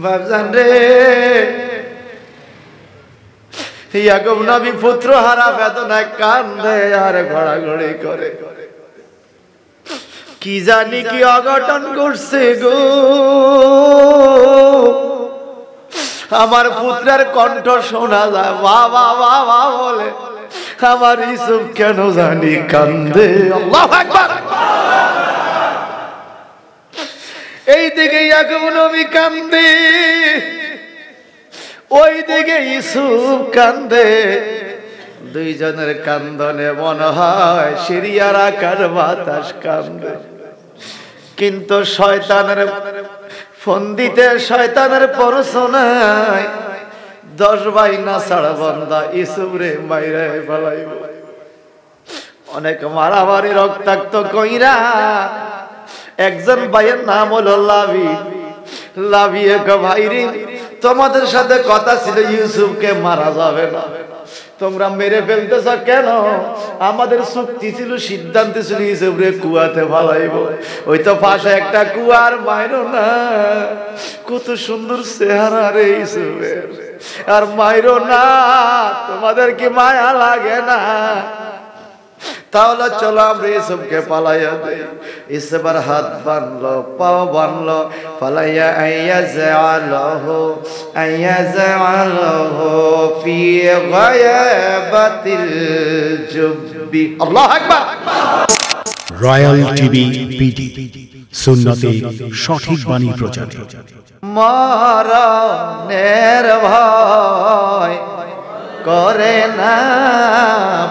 বাপজান রে, ইয়াকুব নবী পুত্র হারা বেদনায় কান্দে আর ঘোরাঘুরি করে। কি জানি কি অঘটন করছে গো, আমার পুত্রের কণ্ঠ শোনা যায় বাবা বাবা বলে, আমার ইউসুফ কেন জানি কান্দে। আল্লাহু আকবার। এই দিকে ইয়াকুব নবী কান্দে, ওই দিকে ইউসুফ কান্দে। দুইজনের কান্দনে মনে হয় সিরিয়ার আকার বাতাস কান্দে। কিন্তু শয়তানের ফন্দিতে, শয়তানের পরশনায় 10 ভাই না ছাড়া বান্দা ইউসুফ রে মাইরা ফেলাইব। অনেক মারামারি রক্তাক্ত কইরা একজন ভাইয়ের নাম হলো লাভি। লাভি এক ভাই রে, তোমাদের সাথে কথা ছিল ইউসুফকে মারা যাবে না, তোমরা মেরে ফেলতেছ কেন? আমাদের চুক্তি ছিল, সিদ্ধান্ত ছিল ইউসুফ রে কুয়াতে ফালাইব। ওই তো পাশে একটা কুয়ার, মাইরো না। কত সুন্দর চেহারা রে ইউসুফের, আর মাইরো না। তোমাদের কি মায়া লাগে না? তাহলে চলো আমরা ইউসুফকে পালাইয়া দেই। ইউসুফের হাত বানলো, পাও বানলো, পালাইয়া আইয়াজালহু ফি গায়াবাতিল জুব্বি। আল্লাহু আকবার। রয়্যাল টিভি পিডি, সুন্নতে সঠিক বাণী প্রচার। মরণের ভয় করে না,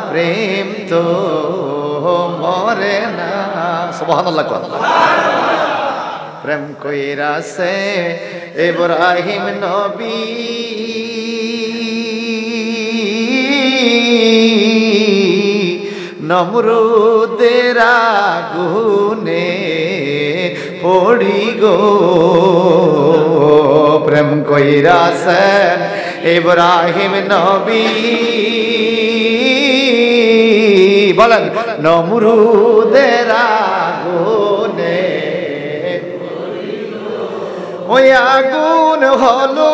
প্রেম তো মরে না। সুবহানাল্লাহ। প্রেম কইরাছে ইব্রাহিম নবী, নমরুদের আগুনে পড়ি গো। প্রেম কইরাছে ইব্রাহিম নবী, বলেন নমরুদের আগুনে। ওই আগুন হলো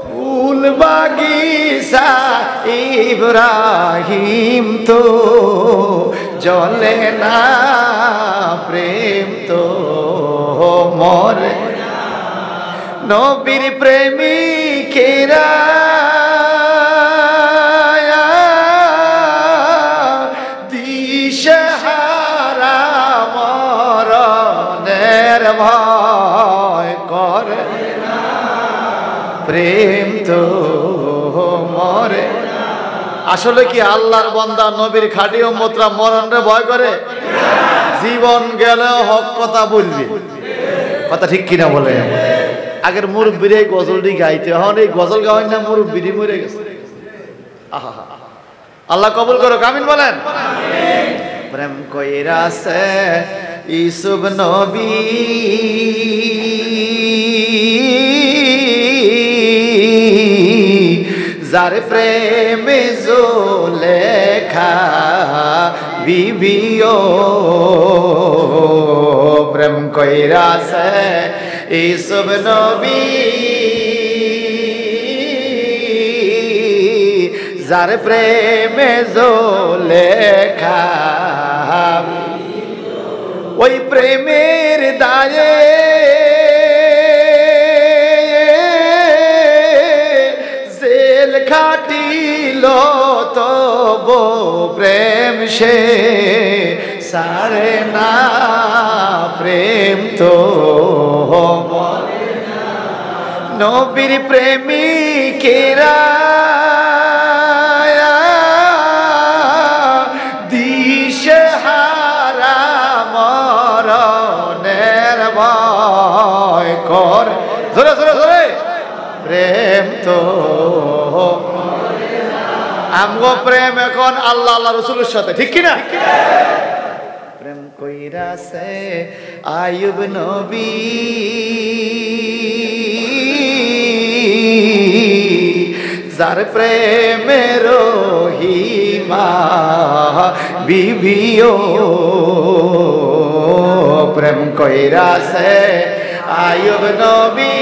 ফুল বাগিচা, ইব্রাহিম তো জ্বলে না, প্রেম তো মরে। নবীর প্রেমিকেরা দিশেহারা, মরণের ভয় করে না, প্রেম তো মরে। আসলে কি আল্লাহর বান্দা নবীর খাঁটি উম্মতরা মরণরে ভয় করে? জীবন গেলে হক কথা বলবি, কথা ঠিক কিনা বলে? আগের মুরব্বীর এই গজলটি গাইতে, এখন এই গজল গাওয়ার না মুরব্বীরই মরে গেছে। আল্লাহ কবুল করো, আমিন বলেন। প্রেম কইরাছে ইউসুফ নবী, যার প্রেমে জুলেখা বিবিও। প্রেম কইরাছে ইউসুফ নবী, যার প্রেমে জুলেখা। ওই প্রেমের দায়ে জেল খাটিল, তবু প্রেম সে সারে না, প্রেম তো মরে না। নবীর প্রেমিকেরা দিশেহারা, মরণের ভয় করে। জোরে জোরে জোরে। প্রেম তো আমগো প্রেম এখন আল্লাহ আল্লাহ রসুলের সাথে, ঠিক কিনা? প্রেম কইরাছে আইয়ুব নবী, যার প্রেমে রহিমা বিবিও। প্রেম কইরাছে আইয়ুব নবী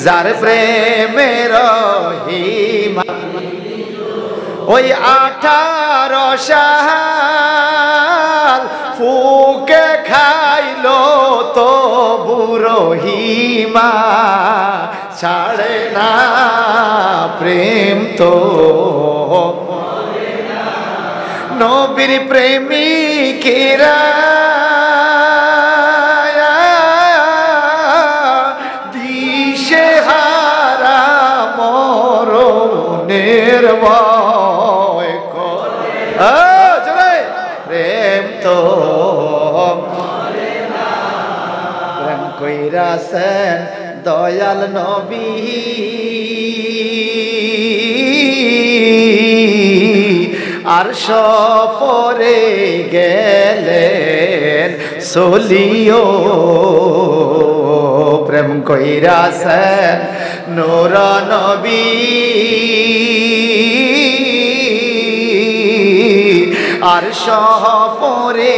যার প্রেমের রহিমা ওই 18 সাল ফুকে খাইলো তো বুরহিমা ছাড়ে না প্রেম তো নবীর প্রেমিকেরা দিশে হারা মরণের ভয় করে প্রেম তো প্রেম কইরাছেন দয়াল নবী আর সপরে গেলেন সলিও প্রেম কইরাছেন নূর নবী আর সপরে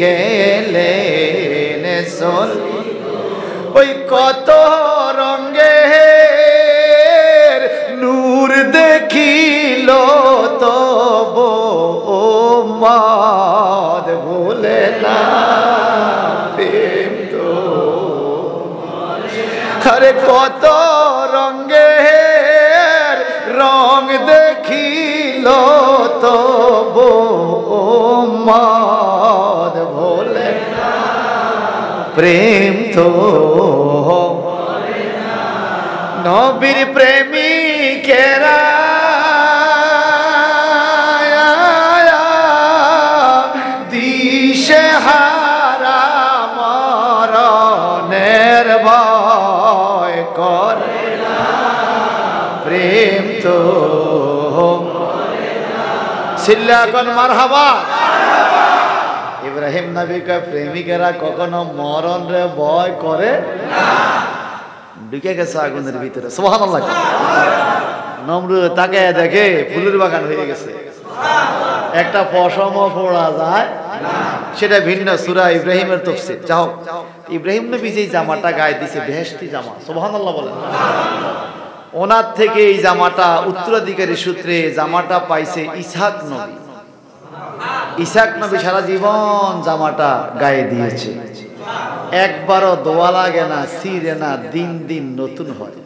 গেলেন সলিও ওই কত রঙের নূর দেখিল তব মাদ ভুলে না প্রেম তো আরে কত রঙের রং দেখিল তব মাদ ভুলে না প্রেম তো নবীর প্রেমিকেরা দিশে হারা মরণের ভয় করে প্রেম তো চিল্লা কোন মারহাবা ইব্রাহিম নবীকে প্রেমিকেরা কখনো মরণরে ভয় করে না ঢুকে গেছে আগুনের ভিতরে সুবহানাল্লাহ নমরুদ তাকে দেখে ফুলের বাগান হয়ে গেছে একটা পশমও পড়া যায় সেটা ভিন্ন সূরা ইব্রাহিমের তাফসীর যাও ইব্রাহিম নবী যেই জামাটা গায়ে দিয়েছে বেহেশতি জামা সুবহানাল্লাহ বলেন ওনার থেকে এই জামাটা উত্তরাধিকারী সূত্রে জামাটা পাইছে ইসহাক নবী ইসহাক নবী সারা জীবন জামাটা গায়ে দিয়েছে একবারও দোয়া লাগে না ছিঁড়ে না দিন দিন নতুন হয়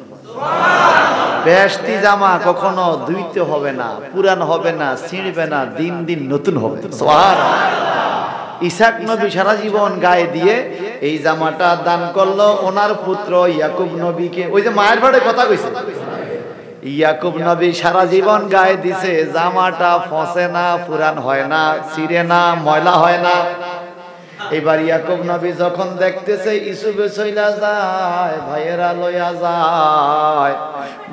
বেহেশতি জামা কখনো ধুইতে হবে না পুরান হবে না ছিঁড়বে না দিন দিন নতুন হবে সুবহানাল্লাহ ইসহাক নবী সারা জীবন গায়ে দিয়ে এই জামাটা দান করলো ওনার পুত্র ইয়াকুব নবীকে ওই যে মায়ের ভাড়ে কথা কইছে ইয়াকুব নবী সারা জীবন গায়ে দিছে জামাটা ফসে না পুরান হয় না ছিঁড়ে না ময়লা হয় না এবার ইয়াকুব নবী যখন দেখতেছে ইউসুফে চইলা যায় ভাইয়েরা লইয়া যায়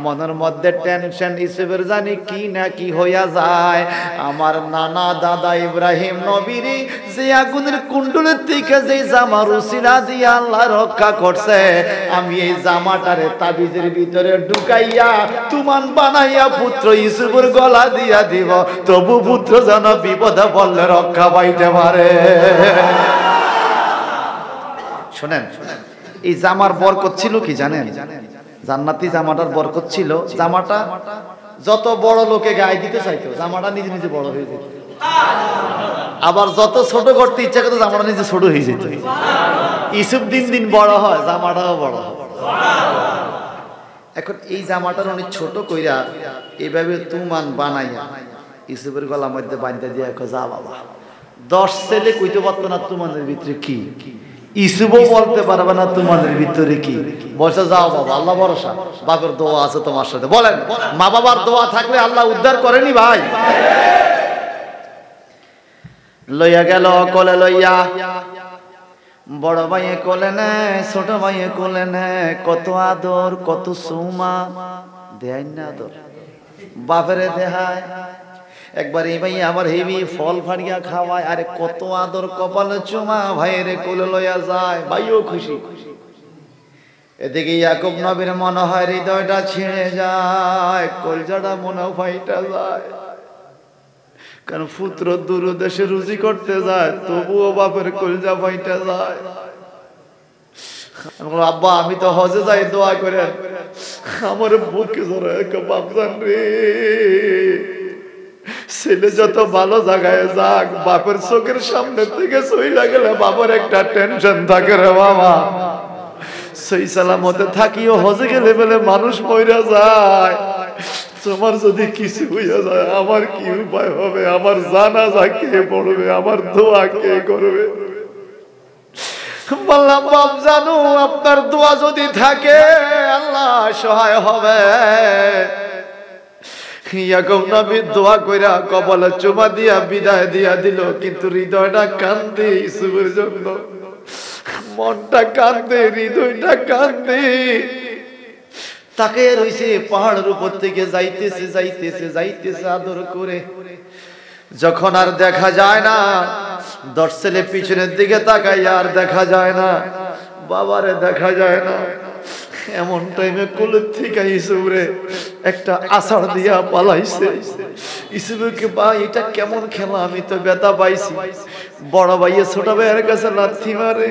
মনের মধ্যে টেনশন ইউসুফের জানি কি না কি হইয়া যায় আমার নানা দাদা ইব্রাহিম নবীর যে আগুনের কুণ্ডলের থেকে যে জামার উসিলা দিয়ে আল্লাহ রক্ষা করছে আমি এই জামাটারে তাবিজের ভিতরে ঢুকাইয়া তুমান বানাইয়া পুত্র ইউসুফের গলা দিয়া দিব তবু পুত্র যেন বিপদে পড়লে রক্ষা পাইতে পারে শুনেন এই জামার বরকত ছিল কি জানেন জান্নাতি জামাটার বরকত ছিল জামাটা যত বড় লোকে গায়ে দিতে চাইতো জামাটা নিজে নিজে বড় হয়ে যেত আবার যত ছোট করতে ইচ্ছা করতো জামাটা নিজে ছোট হয়ে যেত ইউসুফ দিন দিন বড় হয় জামাটাও বড় হয় এখন এই জামাটার অনেক ছোট কইরা এইভাবে তুমান বানাইয়া ইউসুফের গলার মধ্যে বাঁধতে দিয়ে যা বাবা 10 ছেলে কইতে পারতো না তোমাদের ভিতরে কি ইসুবও বলতে পারবে না তোমাদের ভিতরে কি বসে যাও বাবা আল্লাহ ভরসা বাবার দোয়া আছে তোমার সাথে বলেন মা বাবার দোয়া থাকলে আল্লাহ উদ্ধার করেনি ভাই লইয়া গেল কোলে লইয়া বড় ভাইয়ে কোলে নেয় ছোট ভাইয়ে কোলে নেয় কত আদর কত সুমা দেয় না আদর বাপেরে দেহায় একবার এই ভাই আমার হেবি ফল ফাড়িয়া খাওয়ায় আরে কত আদর কপালে চুমা ভাইয়ের কোলে লইয়া যায় ভাইও খুশি এদিকে ইয়াকুব নবীর মনে হয় হৃদয়টা ছিঁড়ে যায় কলজাটা মনে ফাইটা যায় কারণ পুত্র দূর দেশে রুজি করতে যায়, তবুও বাপের কলজা ফাইটা যায়। আব্বা আমি তো হজে যাই, দোয়া করেন। আমার বুকে জড়ায় বাপজান রে, ছেলে যত ভালো জায়গায় যাক, বাপের চোখের সামনে থেকে চইলা গেলে বাবার একটা টেনশন থাকে রে বাবা। সেই সালামতে থাকিও হজে গেলে বলে মানুষ মইরা যায়, তোমার যদি কিছু হইয়া যায় আমার কি উপায় হবে? আমার জানাজা কে পড়বে? আমার দোয়া কে করবে? বললাম বাপ জানো, আপনার দোয়া যদি থাকে আল্লাহ সহায় হবে। ইয়াকুব নবী দোয়া কইরা কপালে চুমা দিয়া বিদায় দিয়া দিল, কিন্তু হৃদয়টা কান্দে ইউসুফের জন্য, মনটা কান্দে, হৃদয়টা কান্দে। তাকে রইছে পাহাড়ের উপর থেকে যাইতেছে যাইতেছে যাইতেছে আদর করে, যখন আর দেখা যায় না, 10 ছেলে পিছনের দিকে তাকাই আর দেখা যায় না, বাবারে দেখা যায় না। এমন টাইমে কোলের থেকে ইউসুফরে একটা আষাঢ় দিয়া পালাইছে। ইউসুফকে ভাই এটা কেমন খেলা, আমি তো ব্যথা পাইছি। বড় ভাইয়ে ছোট ভাইয়ের কাছে লাথি মারে,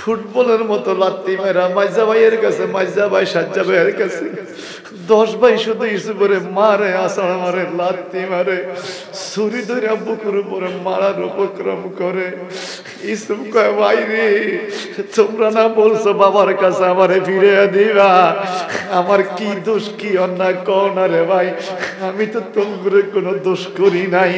ফুটবলের মতো লাথি মেরা মাইজা ভাইয়ের কাছে, মাইজা ভাই সাজ্জা ভাইয়ের কাছে। 10 ভাই শুধু ইউসুফরে মারে, আষাঢ় মারে, লাথি মারে, ছুরি ধরে বুকের উপরে মারার উপক্রম করে। ইউসুফ কয় ভাই রে, তোমরা না বলছো বাবার কাছে আমারে ফিরে দিবা, আমার কি দোষ কি অন্যায় কও না রে ভাই, আমি তো তোমার কোনো দোষ করি নাই।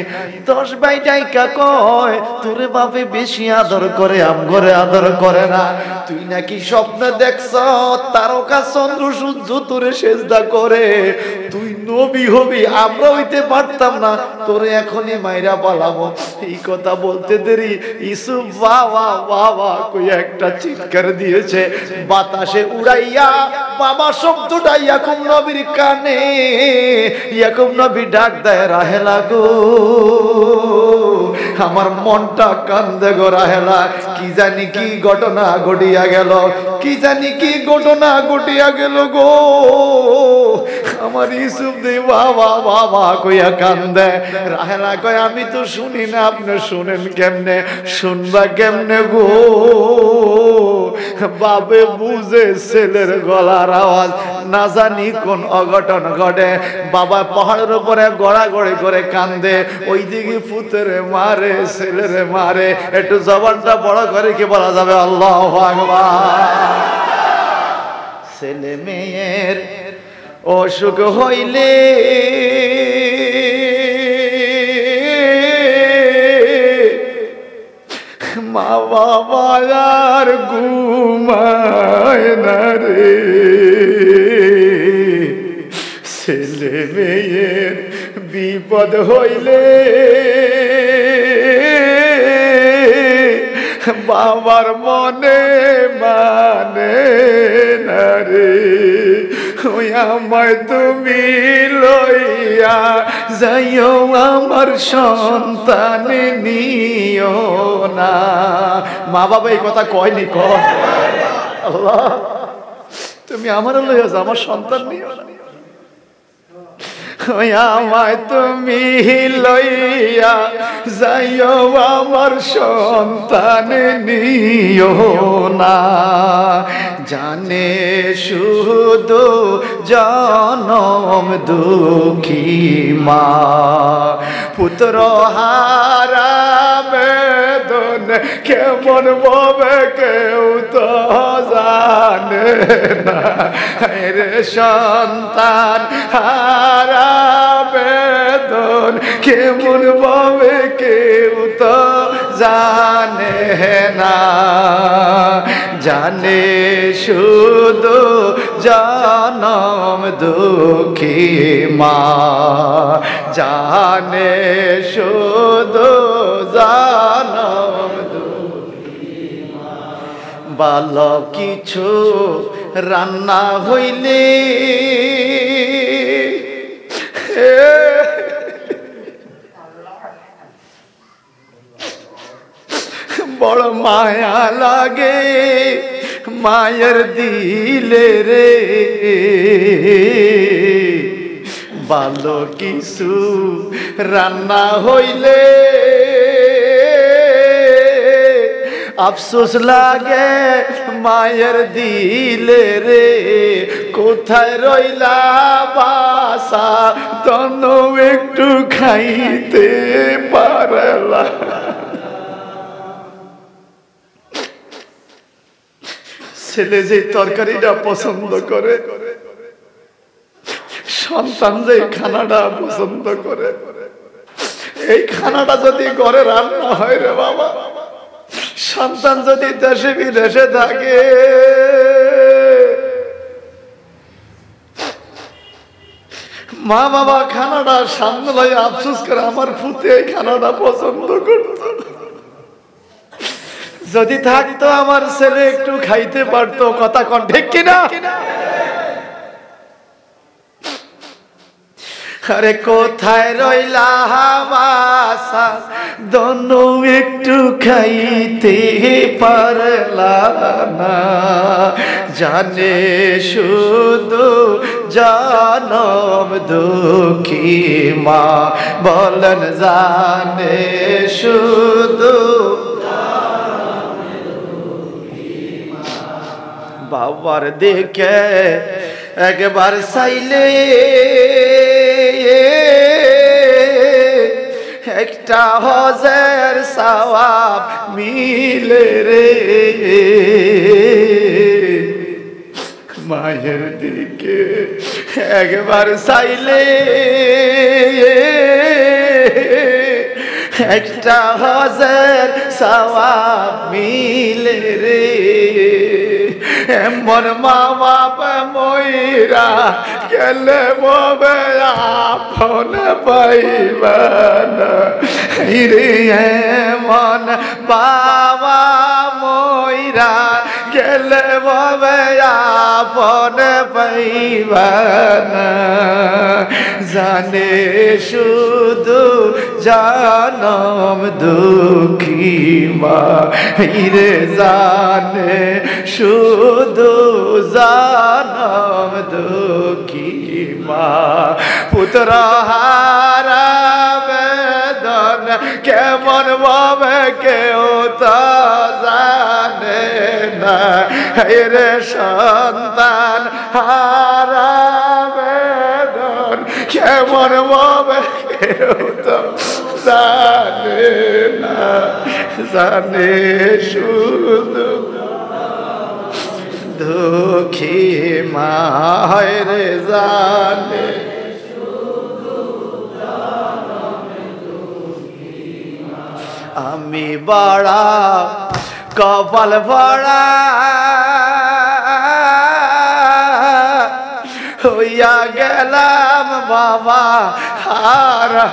10 ভাই ডাইকা কয় তোরে বাপে বেশি আদর করে, আমগরে আদর করে না। তুই নাকি স্বপ্ন দেখছ তারকা চন্দ্র সূর্য তোরে সেজদা করে, তুই নবী হবি, আমরা হইতে পারতাম না, তোরে এখনই মাইরা পালাবো। এই কথা বলতে দেরি ইউসুফ বাবা বাবা কই একটা চিৎকার দিয়েছে, বাতাসে উড়াইয়া বাবা শব্দটা ইয়াকুব নবীর কানে। ইয়াকুব নবী ডাক দেয় রাহেলা গো, আমার মনটা কান্দে গো রাহেলা, কি জানি কি ঘটনা ঘটিয়া গেল, কি জানি কি ঘটনা ঘটিয়া গেল গো। আমার ইউসুফ দে বাবা বাবা কইয়া কান্দে। রাহেলা কয় আমি তো শুনি না, আপনি শুনেন কেমনে? শুনবা কেমনে গো? বাবে বুঝে ছেলের গলার আওয়াজ, না জানি কোন অঘটন ঘটে। বাবা পাহাড়ের উপরে গড়াগড়ি করে কান্দে, ওইদিকে পুত্রে মারে, ছেলেরে মারে। একটু জবানটা বড় করে কি বলা যাবে? আল্লাহু আকবার। ছেলে মেয়ের অসুখ হইলে মা বাবা আর ঘুমায় না রে, ছেলে মেয়ের বিপদ হইলে বাবার মনে মানে না রে। ওই আমায় তুমি লইয়া যাইও, আমার সন্তান নিও না। মা বাবা এই কথা কয়নি, কয় আল্লাহ তুমি আমার লইয়া যাও, আমার সন্তান নিও না। আমায় তুমি লইয়া যাইও, আমার সন্তান নিও না। জানে শুধু জনম দুঃখী মা, পুত্র হারা বেদন কেমন ভাবে কেউ তো জানে না রে। সন্তান হারা বেদন কেমন ভাবে কেউ তো জানে না। জানে শুধু জনম দুঃখী মা, জানে শুধু জনম দুঃখী মা। ভালো কিছু রান্না হইলে বড় মায়া লাগে মায়ের দিলে রে। ভালো কিছু রান্না হইলে আফসোস লাগে মায়ের দিলে রে, কোথায় রইলা বাসা তন একটু খাইতে পারলা। ছেলে যে তরকারিটা পছন্দ করে, সন্তান যে খানাটা পছন্দ করে, এই খানাটা যদি ঘরে রান্না হয় রে বাবা, সন্তান যদি দেশে বিদেশে থাকে, মা বাবা খানাটা সামনে লয়ে আফসোস করে আমার পুতে এই খানাটা পছন্দ করত, যদি থাকতো আমার ছেলে একটু খাইতে পারতো। কথা কোন ঠিক কিনা? আরে কোথায় রইলা বাসা দনু একটু খাইতে পারলা না, জানে শুধু জনম দুঃখী মা, বলেন জানে শুধু বাবার দিকে একবার চাইলে একটা হজের সওয়াব মিলে রে, মায়ের দিকে একবার চাইলে একটা হজের সওয়াব মিলে রে। এমন মা বাবা মইরা গেলে ববে আপন পাইবা না রে, এমন বাবা মইরা গেলে ববে আপন পাইবা না, জানে শুধু জনম দুঃখী মা রে, জানে শুধু জনম দুঃখী মা। পুত্র হারা বেদন কেমন ভাবে কেউ তো জানে না রে, সন্তান হারা বেদন কেমন ভাবে কেউ তো জানে না, জানে শুধু দুঃখী মায়ের জানে। আমি বড়া কপাল ভরা হইয়া গেলাম বাবা হারা,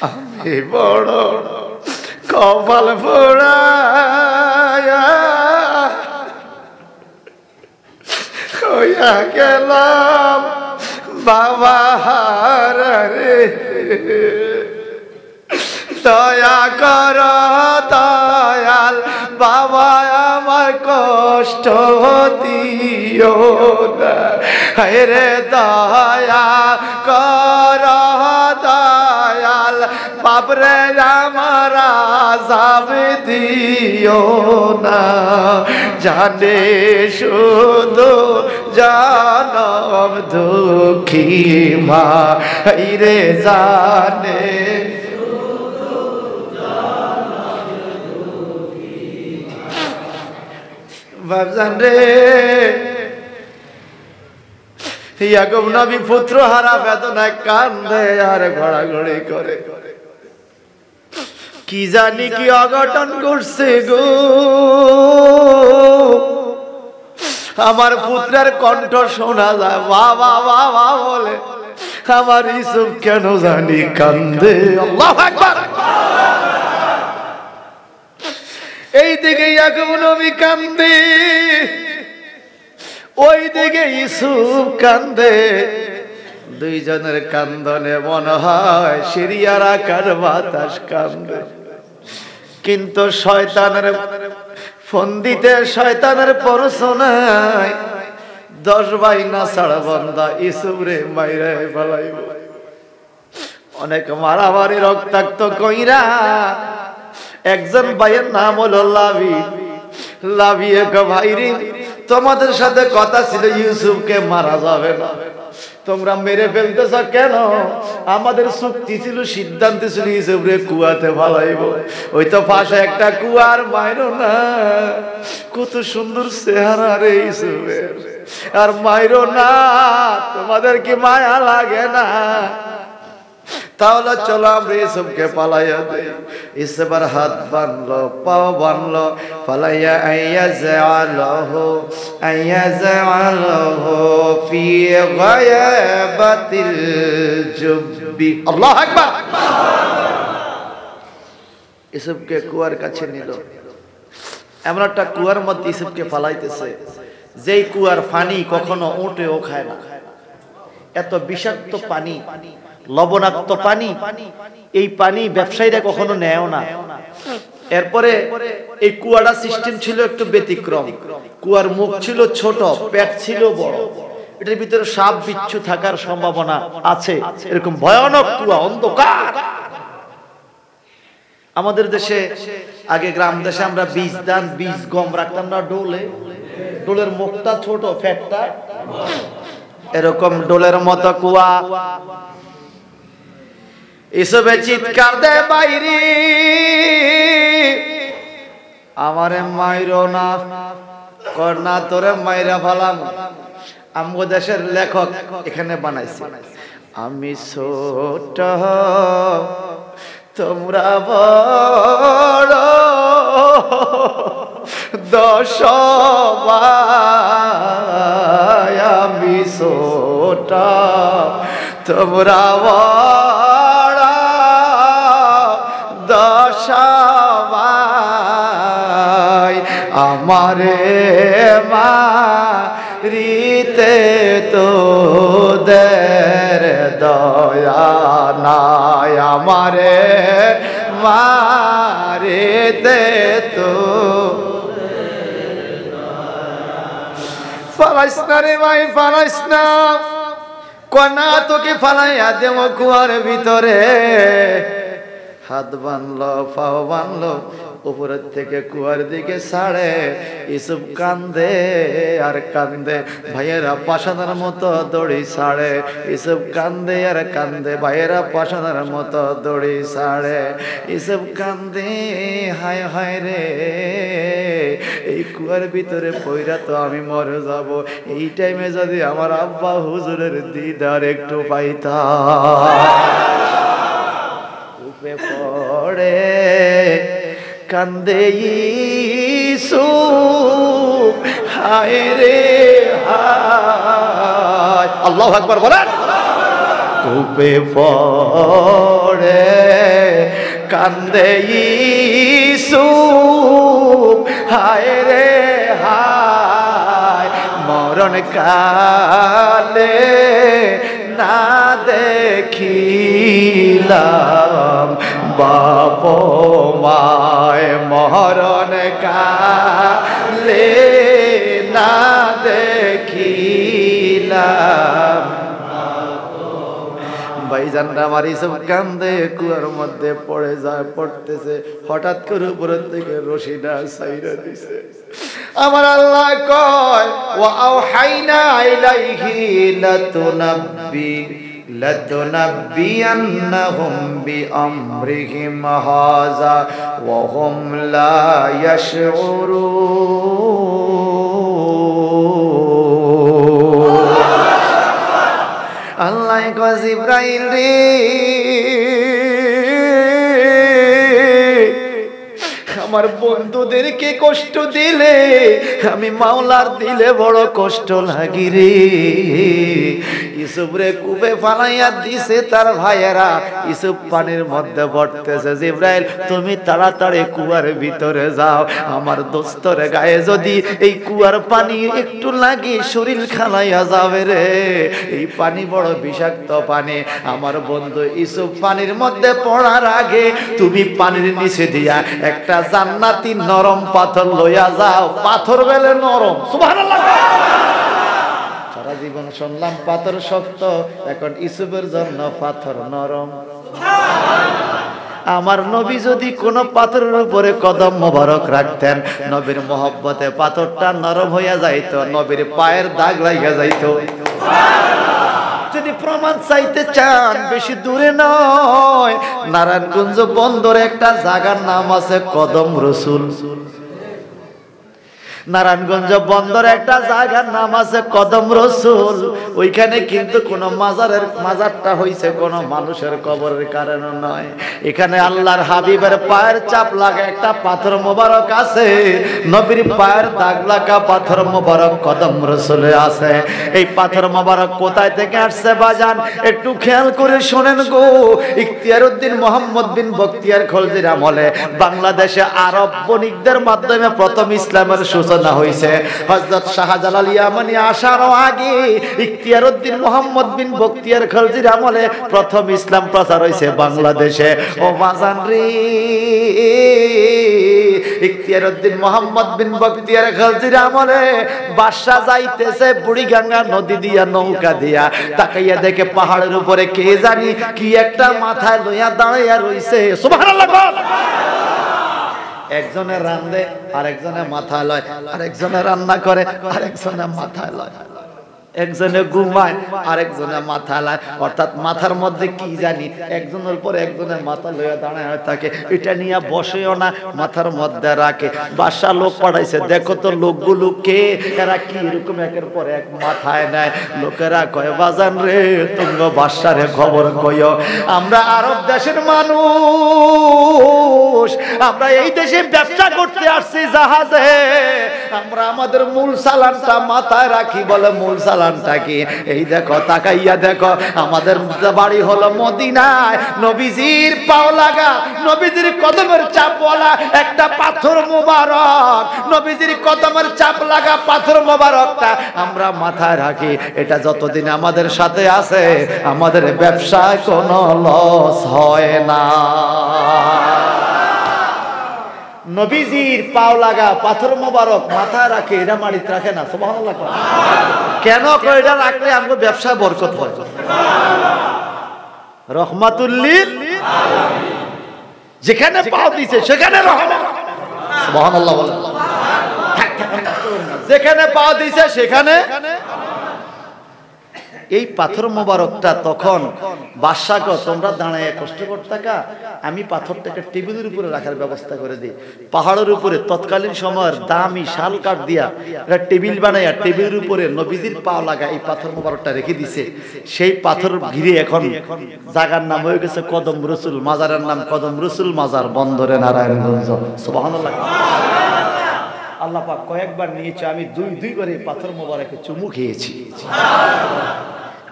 আমি বড় কপাল ভরা হইয়া গেলাম বাবা হারা রে, দয়া কর দয়াল বাবা আমার কষ্ট দিও না রে, দয়া কর দয়াল বাপরে আমার আযাব দিও না, জানে শুধু জনম দুঃখী মা রে, জানে বাবজান রে। ইয়াকুব নবী পুত্র হারা বেদনায় কান্দে আর ঘোড়াঘড়ি করে, কি জানি কি অঘটন করছে গো, আমার পুত্রের কণ্ঠ শোনা যায় বাবা বাবা বলে, আমার ইউসুফ কেন জানি কান্দে। আল্লাহু আকবার। এই দিকে ইয়াকুব নবী কান্দে, ওই দিকে ইউসুফ কান্দে, দুইজনের কান্দনে মনে হয় সিরিয়ার আকার বাতাস কান্দে, কিন্তু শয়তানের ফোন দিতে শয়তানের পরশনায় 10 ভাই না ছাড়া বান্দা ইউসুফ রে মাইরা ফেলাইব। অনেক মারামারি রক্তাক্ত কইরা একজন ভাইয়ের নাম হলো লাভিয়ে ভাইরি, তোমাদের সাথে কথা ছিল ইউসুফকে মারা যাবে না, তোমরা মেরে ফেলতেছ কেন? আমাদের চুক্তি ছিল, সিদ্ধান্ত ছিল ইউসুফ রে কুয়াতে ফালাইব। ওই তো পাশে একটা কুয়ার, মাইরো না। কত সুন্দর চেহারা রে ইউসুফের, আর মাইরো না। তোমাদের কি মায়া লাগে না? তাহলে চলো আমরা ইউসুফকে পালাইয়া দেই। ইসবার হাত বানলো, পাও বানলো, পালাইয়া আইয়াজালহু ফি গায়াবাতিল জুব্বি। আল্লাহু আকবার। ইউসুফকে কুয়ার কাছে নিল। এমন একটা কুয়ার মধ্যে ইউসুফকে পালাইতেছে, যেই কুয়ার পানি কখনো উঠেও খায় না। এত বিষাক্ত পানি, লবণাক্ত পানি, এই পানি ব্যবসায়ীরা কখনো নেয়ও না। এরপরে এই কুয়াটা সিস্টেম ছিল একটু ব্যতিক্রম। কুয়ার মুখ ছিল ছোট, পেট ছিল বড়, এটার ভিতরে সাপ বিচ্ছু থাকার সম্ভাবনা আছে। এরকম ভয়ানক কুয়া, অন্ধকার। আমাদের দেশে আগে গ্রাম দেশে আমরা বীজ ধান, বীজ গম রাখতাম না ডোলে, ডোলের মুখটা ছোট, ফ্যাটটা এরকম ডোলের মতো কুয়া। ইসবে চিৎকার দে বাইরি, আমারে মাইরো না, করনা তোরে মাইরা ফালাম। আমগো দেশের লেখক এখানে বানাইছে, আমি ছোট তোমরা বড়, 10 ভাই আমি ছোট তোমরা বড়, 10 ভাই আমারে মারিতে তোদের দয়া নাই, আমারে মারিতে তো ফালাইস না রে ভাই, ফালাইস না। কনা তোকে ফালাইয়া দেব কুয়ার ভিতরে। হাত বানলো, পাও বানলো, উপরের থেকে কুয়ার দিকে ছাড়ে। ইউসুফ কান্দে আর কান্দে, ভাইয়েরা পাশানের মতো দড়ি ছাড়ে। ইউসুফ কান্দে আর কান্দে, ভাইয়েরা পাশানের মতো দড়ি ছাড়ে। ইউসুফ কান্দে, হায় হায় রে, এই কুয়ার ভিতরে পইরা তো আমি মরে যাব। এই টাইমে যদি আমার আব্বা হুজুরের দিদার একটু পাইতাম। উপে পড়ে কান্দে ইউসুফ, হায় রে হায়। আল্লাহু আকবার বলেন। উপে পড়ে কান্দে ইউসুফ, হায় রে হায়। মরণ কালে না দেখিলাম বাপ মায়, মরণ কালে না দেখিলাম। ভাইজানরা আমার ইসব কান্দে কুয়ার মধ্যে পড়ে যায়, পড়তেছে। হঠাৎ করে উপরের থেকে রশিটা ছাইরা দিছে। আমার আল্লাহ কয়, ওয়া আওহাইনা ইলাইহি লাতুনাব্বিয়ান্নাহুম বিআমরিহিম হাযা ওয়া হুম লা ইয়াশউরুন। আল্লাহ কয়, জিবরাইল রে, আমার বন্ধুদেরকে কষ্ট দিলে আমি মাওলার দিলে বড় কষ্ট লাগি রে। ইউসুফ রে কূপে ফালাইয়া দিছে তার ভাইয়েরা, ইউসুফ পানির মধ্যে পড়তেছে। জিবরাইল তুমি তাড়াতাড়ি কুয়ার ভিতরে যাও, আমার দোস্তর গায়ে যদি এই কুয়ার পানি একটু লাগে শরীর খালাইয়া যাবে রে। এই পানি বড় বিষাক্ত পানি। আমার বন্ধু ইউসুফ পানির মধ্যে পড়ার আগে তুমি পানির নিচে দিয়া একটা জান্নাতি নরম পাথর লইয়া যাও, পাথর বেলে নরম। সুবহানাল্লাহ। সারা জীবন শুনলাম পাথর শক্ত, এখন ইউসুফের জন্য পাথর নরম। আমার নবী যদি কোন পাথরের উপরে কদম মোবারক রাখতেন, নবীর মহব্বতে পাথরটা নরম হইয়া যাইতো, নবীর পায়ের দাগ লাগিয়া যাইতো। যদি প্রমাণ চাইতে চান, বেশি দূরে নয়, নারায়ণগঞ্জ বন্দরে একটা জায়গার নাম আছে কদম রসুল। নারায়ণগঞ্জ বন্দরে একটা জায়গার নাম আছে কদম রসুল। ওইখানে কিন্তু কোন মাজারটা হইছে কোন মানুষের কবরের কারণে নয়। এখানে আল্লাহর হাবিবের পায়ের চাপ লাগা একটা পাথর মোবারক আছে, নবীর পায়ের দাগ লাগা পাথর মোবারক কদম রসুলে আছে। এই পাথর মোবারক কোথায় থেকে আসছে বাজান, একটু খেয়াল করে শোনেন গো। ইখতিয়ারউদ্দিন মোহাম্মদ বিন বখতিয়ার খলজির আমলে বাংলাদেশে আরব বণিকদের মাধ্যমে প্রথম ইসলামের সূচনা হইছে। হযরত শাহজালাল ইয়ামানি আসার আগে ইখতিয়ারউদ্দিন মোহাম্মদ বিন বখতিয়ার খলজির আমলে প্রথম ইসলাম প্রচার হইছে বাংলাদেশে। ও বাজান রে, ইখতিয়ারউদ্দিন মোহাম্মদ বিন বখতিয়ার খলজির আমলে বাদশা যাইতেছে বুড়িগঙ্গা নদী দিয়া নৌকা দিয়া, তাকাইয়া দেখে পাহাড়ের উপরে কে জানি কি একটা মাথায় লইয়া দাঁড়াইয়া রইছে। সুবহানাল্লাহ। একজনে রান্ধে, আরেকজনে মাথা লয়, আরেকজনে রান্না করে, আরেকজনে মাথা লয়, একজনে ঘুমায়, আরেকজনে মাথা লয়। অর্থাৎ মাথার মধ্যে কি জানি একজনের পর একজনের মাথা লইয়া দাঁড়ায় থাকে, এটা নিয়ে বসেও না, মাথার মধ্যে রাখে। বাদশা লোক পাঠাইছে, দেখো তো লোকগুলো কে, এরা কি এরকম একের পর এক মাথায় নেয়। লোকেরা কয়, বাজান রে, তুমি বাদশারে খবর কইও, আমরা আরব দেশের মানুষ, আমরা এই দেশে ব্যবসা করতে আসছি জাহাজে, আমরা আমাদের মূল সালানটা মাথায় রাখি। বলে মূল সালানটা কি? এই দেখো, তাকাইয়া দেখো, আমাদের বাড়ি হলো মদিনায়, নবীজির পাও লাগা, নবীজির কদমের চাপওয়ালা একটা পাথর মোবারক, নবীজির কদমের চাপ লাগা পাথর মোবারকটা আমরা মাথায় রাখি। এটা যতদিন আমাদের সাথে আছে, আমাদের ব্যবসায় কোনো লস হয় না। নবীজির পাও লাগা পাথর মোবারক মাথায় রাখে, এটা মাটিতে রাখে না। সুবহানাল্লাহ। কেন কয়? এটা রাখলে আমাদের ব্যবসায় বরকত হয়। রহমাতুল লিল আলামিন। যেখানে পাও দিছে সেখানে রহমত। সুবহানাল্লাহ বলেন। যেখানে পাও দিছে সেখানে। এই পাথর মোবারকটা তখন বাদশাকে, তোমরা দাঁড়ায় কষ্ট করতে থাকা, আমি পাথরটাকে টেবিলের উপরে রাখার ব্যবস্থা করে দিই। পাহাড়ের উপরে তৎকালীন সময়ের দামি শাল কাঠ দিয়া একটা টেবিল বানাইয়া টেবিলের উপরে নবীজির পাও লাগা এই পাথর মোবারকটা রেখে দিছে। সেই পাথর ঘিরে এখন জায়গার নাম হয়ে গেছে কদম রসুল, মাজারের নাম কদম রসুল মাজার, বন্দরে নারায়ণগঞ্জ। সুবহানাল্লাহ। আল্লাহ পাক কয়েকবার নিয়েছে, আমি দুই করে পাথর মোবারকে চুমু খেয়েছি।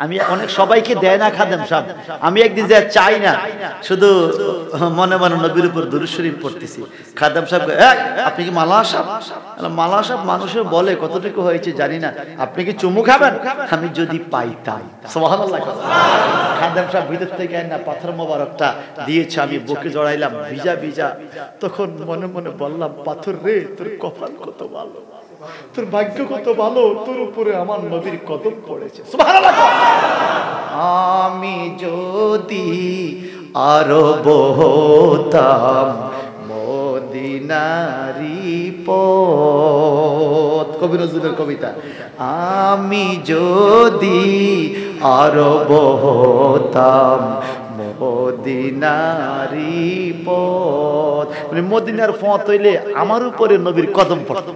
আমি অনেক সবাইকে দেয় না খাদেম সাহেব, আমি একদিন যা চাই না, শুধু মনে মনে নবীর উপর দুরূদ শরীফ পড়তেছি। খাদেম সাহেব, আপনি কি মালা সাহেব? মালা সাহেব মানুষের বলে, কতটুকু হয়েছে জানি না, আপনি কি চুমু খাবেন? আমি যদি পাইতাম। সুবহানাল্লাহ। খাদেম সাহেব ভিতর থেকে না পাথর মোবারকটা দিয়েছে, আমি বুকে জড়াইলাম, ভিজা ভিজা। তখন মনে মনে বললাম, পাথর রে, তোর কপাল কত ভালো, তোর ভাগ্য কত ভালো, তোর উপরে আমার নবীর কদম পড়েছে। সুবহানাল্লাহ। আমি যদি আরব হতাম মদিনারি পথ, কবি নজরুলের কবিতা। আমি যদি আরব হতাম মদিনারি পথ, মানে মদিনার পথ হইলে আমার উপরে নবীর কদম পড়ত।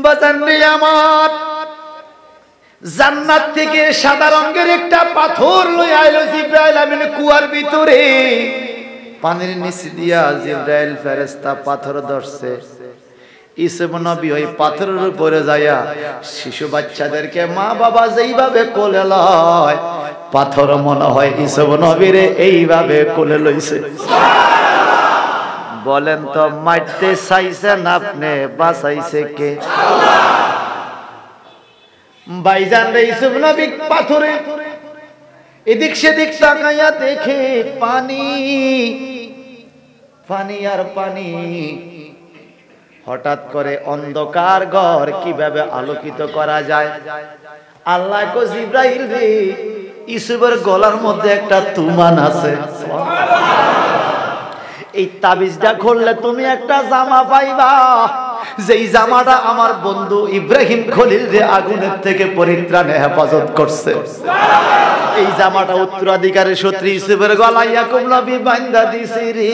বাজান রে আমার, জান্নাত থেকে সাদা রঙের একটা পাথর লই আইলো জিবরাইল আমিন কুয়ার ভিতরে, পানির নিচে দিয়া জিবরাইল ফেরেশতা পাথর ধরছে। ইউসুফ নবী ওই পাথরের উপরে যায়া শিশু বাচ্চাদেরকে মা বাবা যেইভাবে কোলে লয়, পাথর মনে হয় ইউসুফ নবীরে এইভাবে কোলে লইছে। বলেন তো, মারতে চাইছেন আপনি, বাঁচাইছে কে? ভাইজান রে, ইউসুফ নবী পাথরে এদিক সেদিক তাকাইয়া দেখে পানি, পানি আর পানি। হঠাৎ করে অন্ধকার ঘর কিভাবে আলোকিত করা যায়? আল্লাহ কো জিব্রাইল রে, ইউসুফের গলার মধ্যে একটা তুমান আছে, এই তাবিজটা খুললে তুমি একটা জামা পাইবা, যেই জামাটা আমার বন্ধু ইব্রাহিম খলিল যে আগুনের থেকে পরিত্রাণে হেফাজত করছে। এই জামাটা উত্তরাধিকারের সূত্রে ইউসুফের গলায় ইয়াকুব নবী বাঁধা দিছে রে।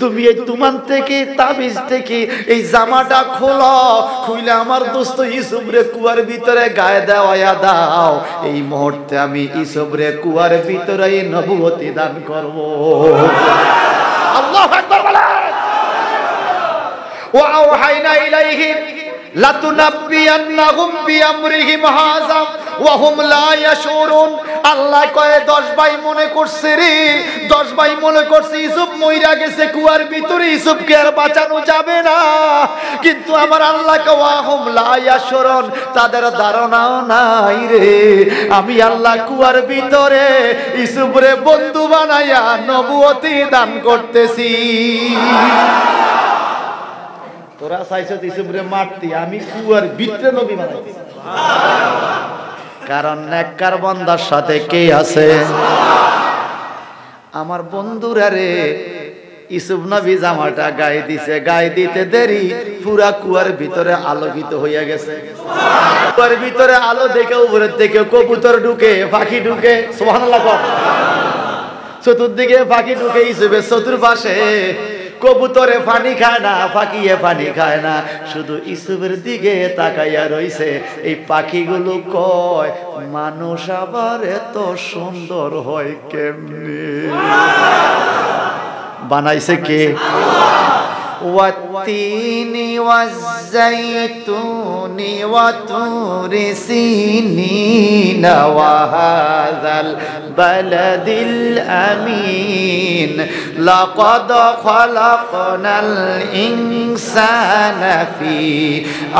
তুমি এই তুমান থেকে, তাবিজ থেকে এই জামাটা খোলো, খুলে আমার দোস্ত ইউসুফ রে কুয়ার ভিতরে গায়ে দেওয়া দাও। এই মুহূর্তে আমি ইউসুফ রে কুয়ার ভিতরে নবুয়তি দান করব। আল্লাহু আকবার বলেন। ওয়া আওহাইনা ইলাইহিম লাতুনাব্বিয়ান্নাহুম বিআমরিহিম হাযা ওয়া হুম লা ইয়াশুরুন। আল্লাহ কয় 10 ভাই মনে করছে রে, 10 ভাই মনে করছে ইউসুফ মইরা গেছে কুয়ার ভিতরে, ইউসুফকে আর বাঁচানো যাবে না। কিন্তু আমার আল্লাহ কয় ওয়া হুম লা ইয়াশুরুন, তাদের ধারণাও নাই রে আমি আল্লাহ কুয়ার ভিতরে ইউসুফরে বন্ধু বানায়া নবুয়তি দান করতেছি। তোরা চাইছো ইউসুফরে মারতি, আমি কুয়ার ভিতরে নবী বানাইছি। কারণ নেককার বান্দার সাথে কে আছে? আমার বন্ধুরা রে, ইউসুফ নবী জামাটা গায়ে দিছে, গায়ে দিতে দেরি পুরা কুয়ার ভিতরে আলোকিত হইয়া গেছে। কুয়ার ভিতরে আলো দেখে উপরের থেকে কবুতর ঢুকে, পাখি ঢুকে, সুবহানাল্লাহ। চতুর্দিকে পাখি ঢুকে, ইউসুফের চতুর্পাশে কবুতরে পানি খায় না, পাখিয়ে পানি খায় না, শুধু ইউসুফের দিকে তাকাইয়া রইছে। এই পাখিগুলো কয় মানুষ আবার এত সুন্দর হয় কেমনে? বানাইছে কে? ওয়াত্তিনি ওয়াজ্জাইতুনি ওয়া তুরি সিনিনা ওয়া হাযাল বালাদিল আমিন লাকাদ খালাকনাল ইনসানা ফি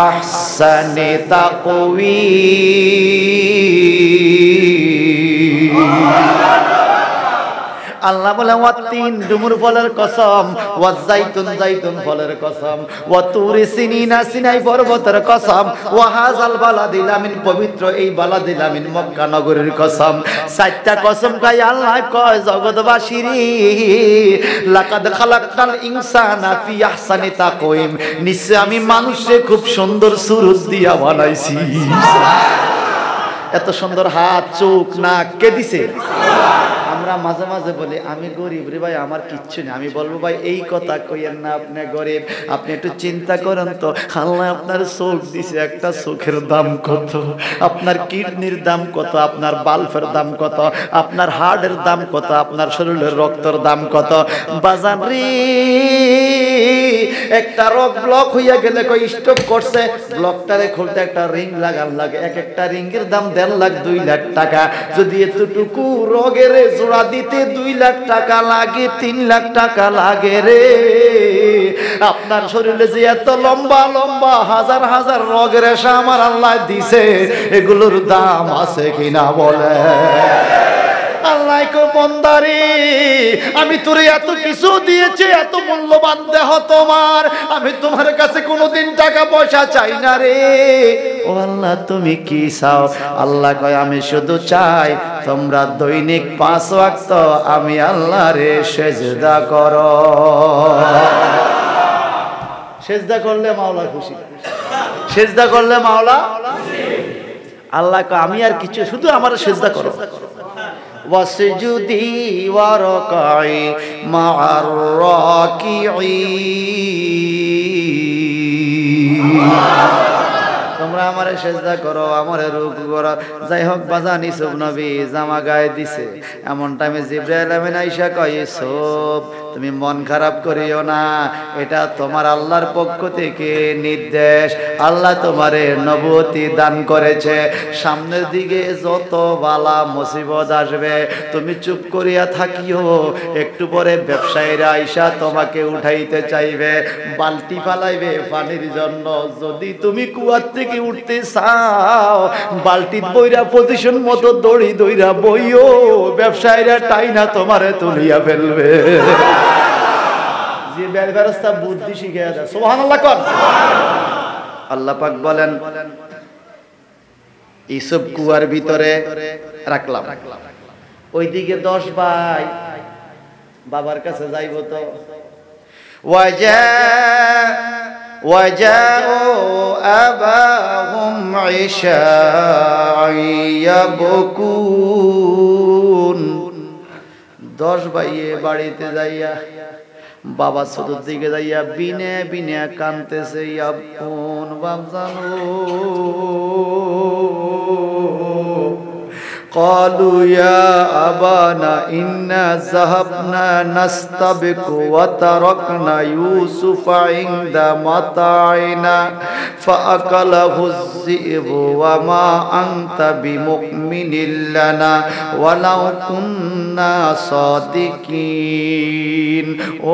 আহসানি তাকওয়িম। আল্লাহ বলে ওয়াতিন ডুমুর ফলের কসম, ওয়াজাইতুন জাইতুন ফলের কসম, ওয়া তুরি সিনিনা সিনাই পর্বতের কসম, ওয়া হাযাল বালাদিল আমিন পবিত্র এই বালাদিল আমিন মক্কা নগরীর কসম। চারটা কসম খাই আল্লাহ কয় জগৎবাসীরে, লাকাদ খালাকনাল ইনসানা ফি আহসানি তাকওয়িম, নিশ্চয় আমি মানুষকে খুব সুন্দর সুরত দিয়া বানাইছি। এত সুন্দর হাত, চোখ, নাক কে দিছে? আমরা মাঝে মাঝে বলি আমি গরিব রে ভাই, আমার কিচ্ছু নেই। আমি বলবো ভাই এই কথা কইেন না, আপনি গরিব। আপনি একটু চিন্তা করেন তো, আল্লাহ আপনার চোখ দিছে, একটা চোখের দাম কত, আপনার কিডনির দাম কত, আপনার বাল্বের দাম কত, আপনার হার্টের দাম কত, আপনার শরীরের রক্তের দাম কত। বাজান রে, একটা রক ব্লক হইয়া গেলে কই স্টক করছে, ব্লকটারে খুলতে একটা রিং লাগান লাগে, এক একটা রিংয়ের দাম 1.5 লাখ 2 লাখ টাকা। যদি এতটুকু রগের জোড়া দিতে 2 লাখ টাকা লাগে, 3 লাখ টাকা লাগে রে। আপনার শরীরে যে এত লম্বা লম্বা হাজার হাজার রগের রেশা আমার আল্লাহ দিছে, এগুলোর দাম আছে কিনা বলে? আল্লাহ কো বান্দারে, আমি তোরে এত কিছু দিয়েছি, এত মূল্যবান দেহ তোমার, আমি তোমার কাছে কোনোদিন টাকা পয়সা চাই না রে। ও আল্লাহ তুমি কি চাও? আল্লাহ কয় আমি শুধু চাই তোমরা দৈনিক 5 ওয়াক্ত আমি আল্লাহরে সেজদা করো। সেজদা করলে মাওলা খুশি, সেজদা করলে মাওলা খুশি। আল্লাহ কয় আমি আর কিছু, শুধু আমার সেজদা করো। ওয়াসজুদি ওয়ারকাই মা'আর রাকিঈন, তোমরা আমারে সেজদা করো, আমারে রুকু করো। যাই হোক বাজান, ইউসুফ নবী জামা গায়ে দিছে, এমন টাইমে জিবরাইল আমিন আইসা কয় ইউসুফ তুমি মন খারাপ করিও না, এটা তোমার আল্লাহর পক্ষ থেকে নির্দেশ। আল্লাহ তোমারে নবুয়তি দান করেছে, সামনের দিকে যত বালা মুসিবত আসবে তুমি চুপ করিয়া থাকিও, একটু পরে ব্যবসায়ীরা আইসা তোমাকে উঠাইতে চাইবে, বালতি ফালাইবে পানির জন্য। যদি তুমি কুয়ার থেকে উঠতে চাও, বালতি বইরা পজিশন মতো দড়ি দইরা বইও, ব্যবসায়ীরা টাইনা তোমারে তুলিয়া ফেলবে। যে বেরেস্তা বুদ্ধি শিখিয়ে দেয়। সুবহানাল্লাহ কর। আল্লাহ পাক বলেন ইউসুফ কুয়ার ভিতরে রাখলাম, ওইদিকে 10 ভাই বাবার কাছে যাইব তো وجاءوا أباهم عشاء يبكون 10 ভাইয়ে বাড়িতে যাইয়া বাবা ছোটর দিকে যাইয়া বিনে বিনে কাঁদতেছে, ইয়াবকুন বাবজানো قالوا يا أبانا إنا ذهبنا نستبق وتركنا يوسف عند متاعنا فأكله الذئب وما أنت بمؤمن لنا ولو كنا صادقين ও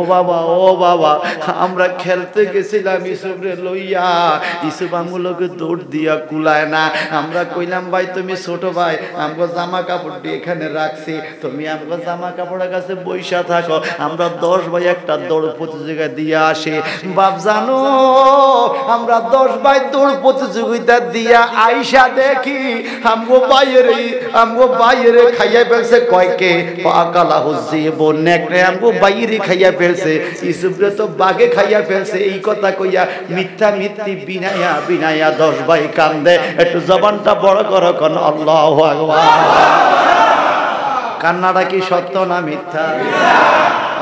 বাবা আমরা খেলতে গেছিলাম ইউসুফরে লইয়া, ইউসুফ আঙ্গুলকে দৌড় দিয়া কুলায় না। আমরা কইলাম ভাই তুমি ছোট ভাই, আমগো জামা কাপড়টি এখানে রাখছি, তুমি আমগো জামা কাপড়ের কাছে বইসা থাকো, আমরা 10 ভাই একটা দৌড় প্রতিযোগিতা দিয়া আসি। বাপ জানো আমরা 10 ভাই দৌড় প্রতিযোগিতা দিয়া আইসা দেখি আমগো বাইরে খাইয়া ফেলছে কয়কে পাকালা হচ্ছে নেকড়ে আমগো বাইরে খাইয়া ফেলছে, ইউসুফরে তো বাঘে খাইয়া ফেলছে। এই কথা কইয়া মিথ্যা মিথ্যি বিনায়া 10 ভাই কান্দে। একটু জবানটা বড় করো কোন আল্লাহু আকবার। কান্নাটা কি সত্য না মিথ্যা?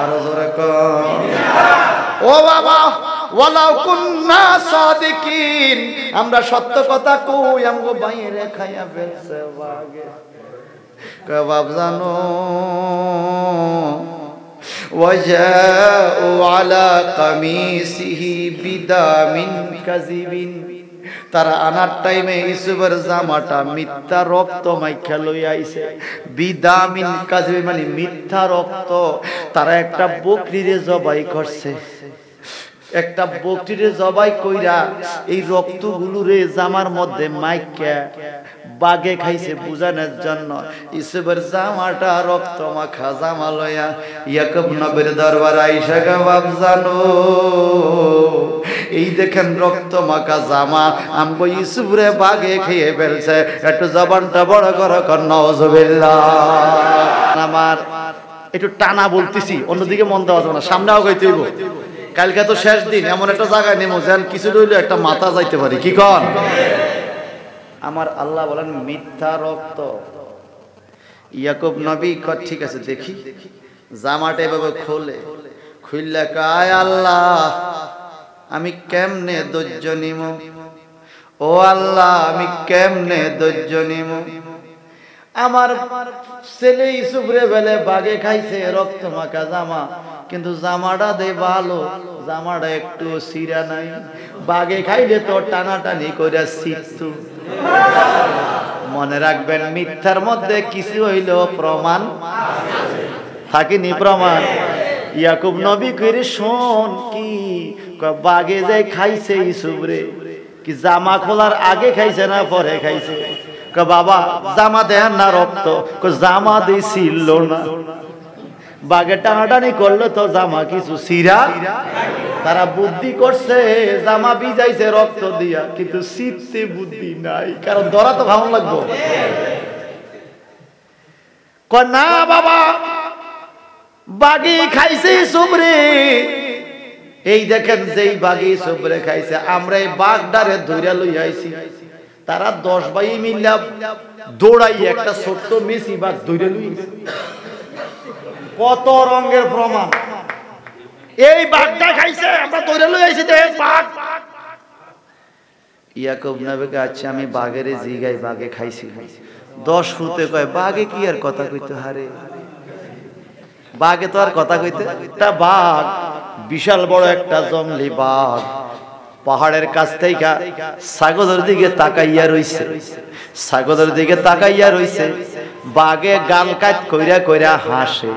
আরো জোরে কোন ও বাবা ওয়ালাউ কুন্না সাদিকিন, আমরা সত্য কথা কই আমগো বাইরে খাইয়া ফেলছে বাঘে। কবাব জানো وجاءوا على قميصه بدم كذب, তারা আনার টাইমে ইউসুফের জামাটা মিথ্যা রক্ত মাইখা লইয়া আইছে। বিদামিন কাযিব মানে মিথ্যা রক্ত। তারা একটা বকরিরে জবাই করছে, একটা বকরিরে জবাই কইরা এই রক্তগুলোরে জামার মধ্যে মাইকা বাগে খাইছে বুঝানোর জন্য। ইউসুফের জামাটা রক্ত মাখা জামা লইয়া ইয়াকুব নবীর দরবার আইসা বাপ জানো এই দেখেন রক্ত মাখা জামা আমগো ইউসুফরে বাগে খেয়ে ফেলছে। একটু জবানটা বড় করো কর নাউজুবিল্লাহ। আমার একটু টানা বলতেছি, অন্যদিকে মন দেওয়া যাবে না, সামনে আগাইতে হইব। কালকে তো শেষ দিন, এমন একটা জায়গায় নেমো যেন কিছু রইলে একটা মাথা যাইতে পারি, কি কন? আমার আল্লাহ বলেন মিথ্যা রক্ত। ইয়াকুব নবী কয় ঠিক আছে দেখি, জামাটা এভাবে খুললে কয় আল্লাহ আমি কেমনে ধৈর্য নিব, ও আল্লাহ আমি কেমনে ধৈর্য নিব। আমার ছেলে ইউসুফরে বেলে বাগে খাইছে রক্ত মাখা জামা, কিন্তু জামাটা দে ভালো, জামাটা একটু সিরা নাই। বাগে খাইলে তো টানাটানি করে সিটু। মনে রাখবেন মিথ্যার মধ্যে কিছু হইল প্রমাণ থাকিনি, প্রমাণ। ইয়াকুব নবী কইরে শোন কি বাগে যাই খাইছে ইউসুফরে, কি জামা খোলার আগে খাইছে না পরে খাইছে? বাবা জামা দেন না রক্ত, জামা দিছিল না। বাগে টানাটানি করলে তো জামা কিছু সিরা। তারা বুদ্ধি করছে জামা ভিজাইছে রক্ত দিয়া, কিন্তু শীতে বুদ্ধি নাই, কারণ ধরা তো ভালো লাগবো। না বাবা বাগি খাইছে সুবরে। এই দেখেন যেই বাগি সুবরে খাইছে, আমরা এই বাগডারে ধইরা লই আইছি। তারা 10 ভাই মিলা দৌড়াই একটা ছোট্ট মেসি বাগ ধইরা লই। কত রঙের প্রমাণ! এই বাঘটা খাইছে, আমরা ধরে লই আইছি তে বাঘ। ইয়াকুব নবী কে আচ্ছা আমি বাঘেরে জিগাই বাঘে খাইছি। 10 ফুতে কয় বাঘে কি আর কথা কইতে হারে, বাঘে তো আর কথা কইতে। একটা বাঘ, বিশাল বড় একটা জঙ্গলি বাঘ, পাহাড়ের কাছ থেকে ছাগলের দিকে তাকাইয়া রইছে। ছাগলের দিকে তাকাইয়া রইছে, বাঘে গাল কাট কইরা কইরা হাসে,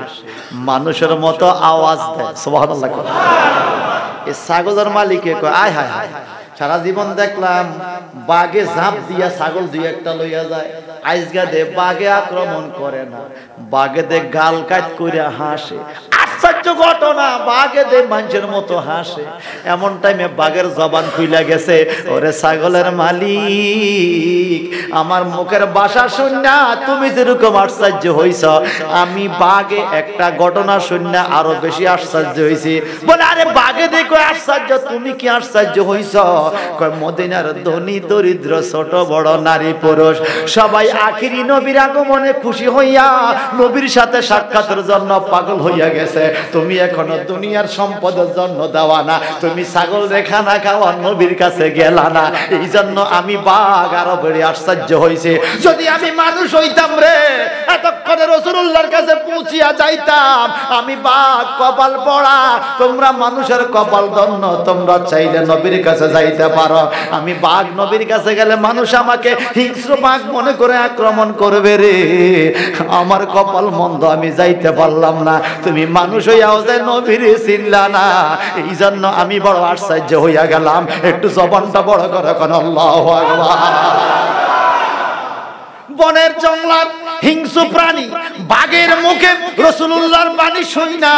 মানুষের মতো আওয়াজ দেয়। সুবহানাল্লাহ। এই ছাগলের মালিকে কয় আয় হায় হায়, সারা জীবন দেখলাম বাঘে ঝাঁপ দিয়া ছাগল দুই একটা লইয়া যায়, আজকে দে বাঘে আক্রমণ করে না, বাঘে দে গাল কাট কইরা হাসে। আশ্চর্য ঘটনা, বাঘে দে মানুষের মতো হাসে। এমন টাইমে বাঘের জবান খুইলা গেছে, ওরে ছাগলের মালিক, আমার মুখের ভাষা শুননা তুমি যেরকম আশ্চর্য হইছ, আমি বাঘে একটা ঘটনা শুননা আরো বেশি আশ্চর্য হইছি। বলে আরে বাঘে দেখো আশ্চর্য, তুমি কি আশ্চর্য হইছ? কয় মদিনার ধনী দরিদ্র ছোট বড় নারী পুরুষ সবাই আখিরি নবীর আগমনে খুশি হইয়া নবীর সাথে সাক্ষাতের জন্য পাগল হইয়া গেছে। তুমি এখনো দুনিয়ার সম্পদের জন্য দেওয়া না, তুমি ছাগল রেখা না খাওয়া নবীর কাছে গেলা না। এই জন্য আমি বাঘ আরো বেড়ে আশ্চর্য হইছে। যদি আমি মানুষ হইতাম রে, এতক্ষণে রাসূলুল্লাহর কাছে পৌঁছিয়া যাইতাম। আমি বাঘ কপাল পড়া, তোমরা মানুষের কপাল ধন্য, তোমরা চাইলে নবীর কাছে যাইতে পারো। আমি বাঘ নবীর কাছে গেলে মানুষ আমাকে হিংস্র বাঘ মনে করে আক্রমণ করবে রে। আমার কপাল মন্দ, আমি যাইতে পারলাম না। তুমি মানুষ হইয়াও যে নবীর চিনলা না, এই জন্য আমি বড় আশ্চর্য হইয়া গেলাম। একটু জবানটা বড় করে কোন আল্লাহু আকবার। বনের জঙ্গলার হিংস্র প্রাণী বাঘের মুখে রাসূলুল্লাহর বাণী শুই না,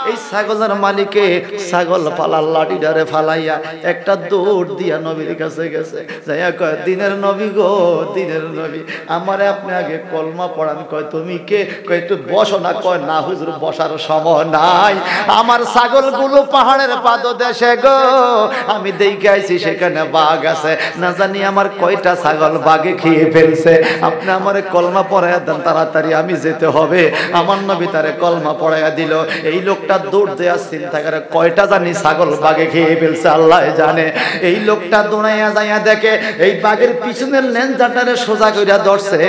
এই ছাগলের মালিকে ছাগল পালার লাঠিটারে ফালাইয়া একটা দৌড় দিয়া নবীর কাছে গেছে। যাইয়া কয়, দিনের নবী গো, দিনের নবী, আমারে আপনি আগে কলমা পড়ান। কয় তুমি কে? কয় একটু বসো না। কয় না হুজুর, বসার সময় নাই, আমার ছাগলগুলো পাহাড়ের পাদদেশে গো, আমি দেখে আইছি সেখানে বাঘ আছে, না জানি আমার কয়টা ছাগল বাঘে খেয়ে ফেলছে। আপনি আমারে কলমা পড়াইয়া দেন তাড়াতাড়ি, আমি যেতে হবে। আমার নবী তারে কলমা পড়াইয়া দিল। এই লোকটা দৌড় দেয়া চিন্তা করে কয়টা জানি ছাগল বাঘে খেয়ে ফেলছে আল্লাহ জানে। এই লোকটা দৌড়াইয়া যাইয়া দেখে এই বাঘের পিছনের লেঞ্জাটারে সোজা কইরা ধরছে,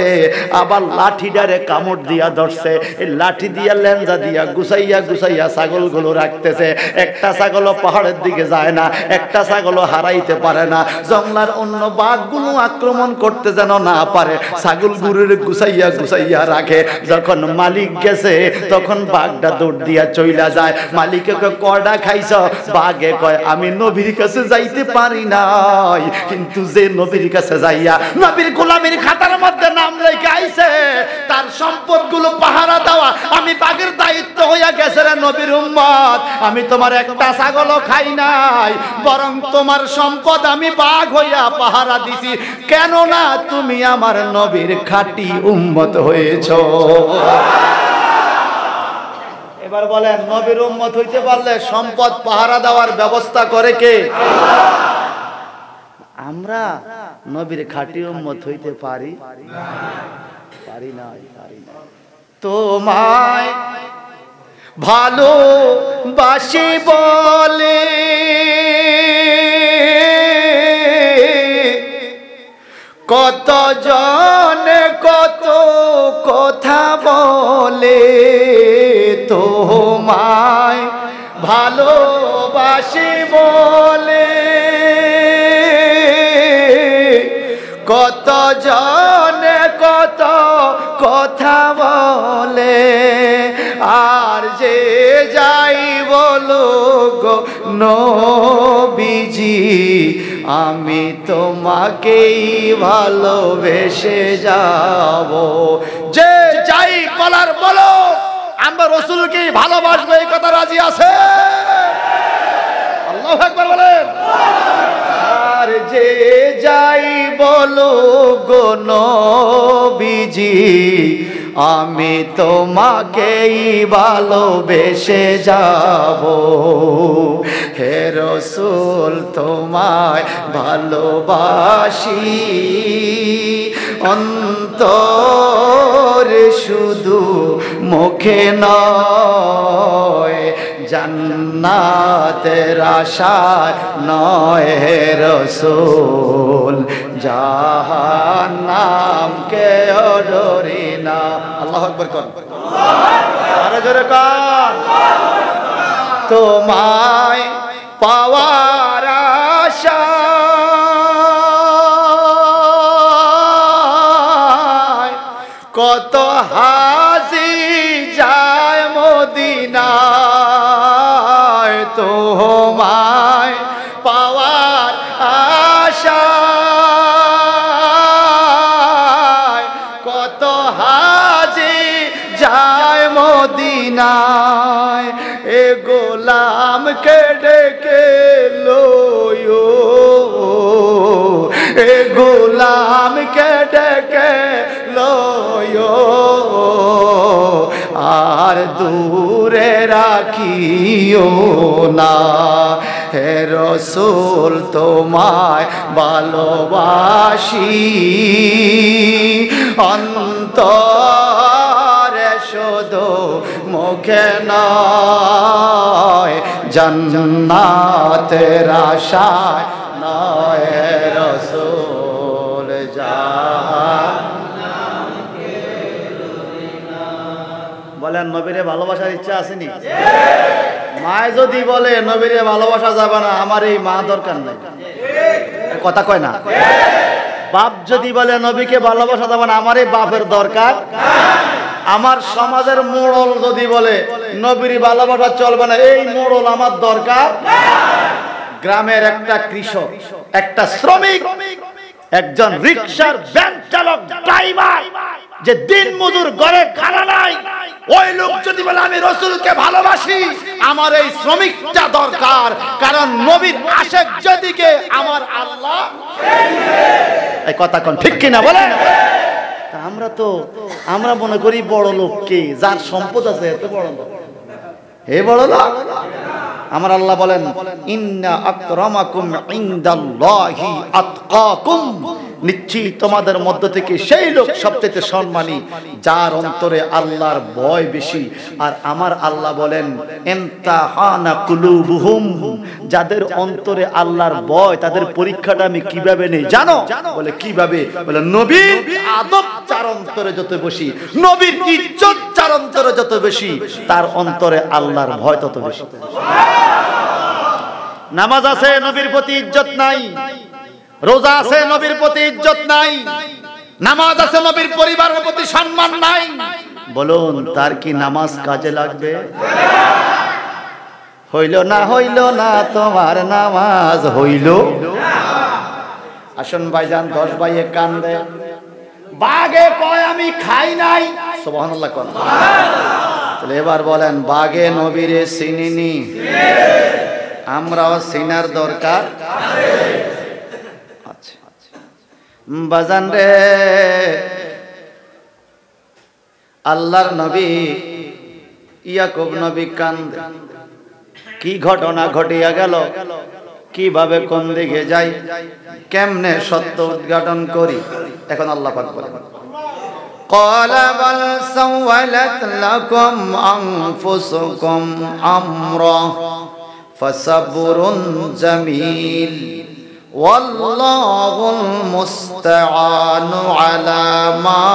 আবার লাঠিটারে কামড় দিয়া ধরছে। এই লাঠি দিয়া লেঞ্জা দিয়া গুছাইয়া গুছাইয়া ছাগলগুলো রাখতেছে। একটা ছাগলও পাহাড়ের দিকে যায় না, একটা ছাগলও হারাইতে পারে না। জঙ্গলার অন্য বাঘগুলো আক্রমণ করতে যেন না পারে, ছাগলগুলোর গুছাইয়া গুছাইয়া রাখে। যখন মালিক গেছে তখন বাঘটা দৌড় দিয়া চইলা যায়। মালিকে কয়, কয়টা খাইছ? বাঘে কয়, আমি নবীর কাছে যাইতে পারি নাই, কিন্তু যে নবীর কাছে যাইয়া নবীর গোলামীর খাতার মধ্যে নাম লেখা আইছে, তার সম্পদগুলো পাহারা দেওয়া আমি বাঘের দায়িত্ব হইয়া গেছে রে নবীর উম্মত। আমি তোমার একটা ছাগলও খাই নাই, বরং তোমার সম্পদ আমি বাঘ হইয়া পাহারা দিছি। কেননা তুমি আমার নবীর খাঁটি উম্মত হয়েছো। এবার বলেন, নবীর উম্মত হইতে পারলে সম্পদ পাহারা দেওয়ার ব্যবস্থা করে কে? আমরা নবীর খাঁটি উম্মত হইতে পারি? পারি না। তোমায় ভালোবাসি বলে কত জনে কত কথা বলে, তোমায় ভালোবাসি বলে কত জনে কত কথা বলে। আর যে যাই বলো গো নবীজি, আমি তোমাকেই ভালোবেসে যাব। যে যাই বলার বলো, আমরা রাসূলকেই ভালোবাসবো, এই কথা রাজি আছে? আল্লাহু আকবার বলেন। আর যে যাই বলো গো নবীজি, আমি তোমাকেই ভালোবেসে যাব। হে রাসূল তোমায় ভালোবাসি, অন্তরে শুধু মুখে নয়, জান্নাতের আশায় নয় হে রাসূল, জাহান্নাম কেও ডরি না। আল্লাহু আকবার কোন, আরে জোরে কোন। তোমায় পাওয়ার আশায় কত হাজি যায় মদিনায়, তোমায় পাওয়ার আশায় কত হাজি যায় মদিনায় এ গোলামকে ডেকে লয়ো এ গোলামকে ডেকে লয়ো আর দূরে রাখিও না হে রাসূল তোমায় ভালোবাসি অন্তরে শুধু মুখে নয় জান্নাতের আশায় নয় হে রাসূল বলেন নবীরে ভালোবাসার ইচ্ছা আসেনি? মায় যদি বলে নবীরে ভালোবাসা যাবে না, আমার এই মা দরকার নাই, কথা কয় না? বাপ যদি বলে নবীকে ভালোবাসা যাবে না, আমার এই বাপের দরকার। আমার সমাজের মোড়ল যদি বলে নবীর ভালোবাসা চলবে না, এই মোড়ল আমার দরকার। গ্রামের একটা কৃষক, একটা শ্রমিক, একজন রিকশার ভ্যান চালক, ড্রাইভার, যে দিন মজুর ঘরে খানা নাই, ওই লোক যদি বলে আমি রাসূলকে ভালোবাসি, আমার এই শ্রমিকটা দরকার। কারণ নবীর আশিক যেদিকে আমার আল্লাহ, এই কথা কোন ঠিক কিনা বলেন? আমরা মনে করি বড় লোক কে, যার সম্পদ আছে এত বড় লোক, হে বড় লোক। আমার আল্লাহ বলেন ইন্না আকরামাকুম ইনদাল্লাহি আতকাকুম, নিশ্চয়ই তোমাদের মধ্য থেকে সেই লোক সবচেয়ে সম্মানী যার অন্তরে আল্লাহর ভয় বেশি। আর আমার আল্লাহ বলেন ইমতাহানা কুলুবুহুম, যাদের অন্তরে আল্লাহর ভয়, তাদের পরীক্ষাটা আমি কিভাবে নেই জানো? বলে কিভাবে? বলে নবীর আদব যার অন্তরে যত বেশি, নবীর ইজ্জত যার অন্তরে যত বেশি, তার অন্তরে আল্লাহর ভয় তত বেশি। নামাজ আছে নবীর প্রতি ইজ্জত নাই, রোজা আছে নবীর প্রতি ইজ্জত নাই, নামাজ আছে নবীর পরিবারের প্রতি সম্মান নাই, বলুন তার কি নামাজ কাজে লাগবে? হইল না তোমার নামাজ হইল। আসুন ভাইজান, 10 ভাইয়ে কান্দে, বাগে কয় আমি খাই নাই, সুবহানাল্লাহ কোন। তাহলে এবার বলেন বাগে নবীরে চিনিনি? আমরাও চিনার দরকার আছে। বাজান রে, আল্লাহর নবী ইয়াকুব নবী কান্দে, কি ঘটনা ঘটিয়া গেল, কিভাবে কোন দিকে যাই, কেমনে সত্য উদ্ঘাটন করি। এখন আল্লাহ পাক বলেন ক্বালা বাল সাওয়ালাত লাকুম আনফুসুকুম আমরা ফাসাবরুন জামিল ওয়াল্লাহুল মুস্তাআনু আলা মা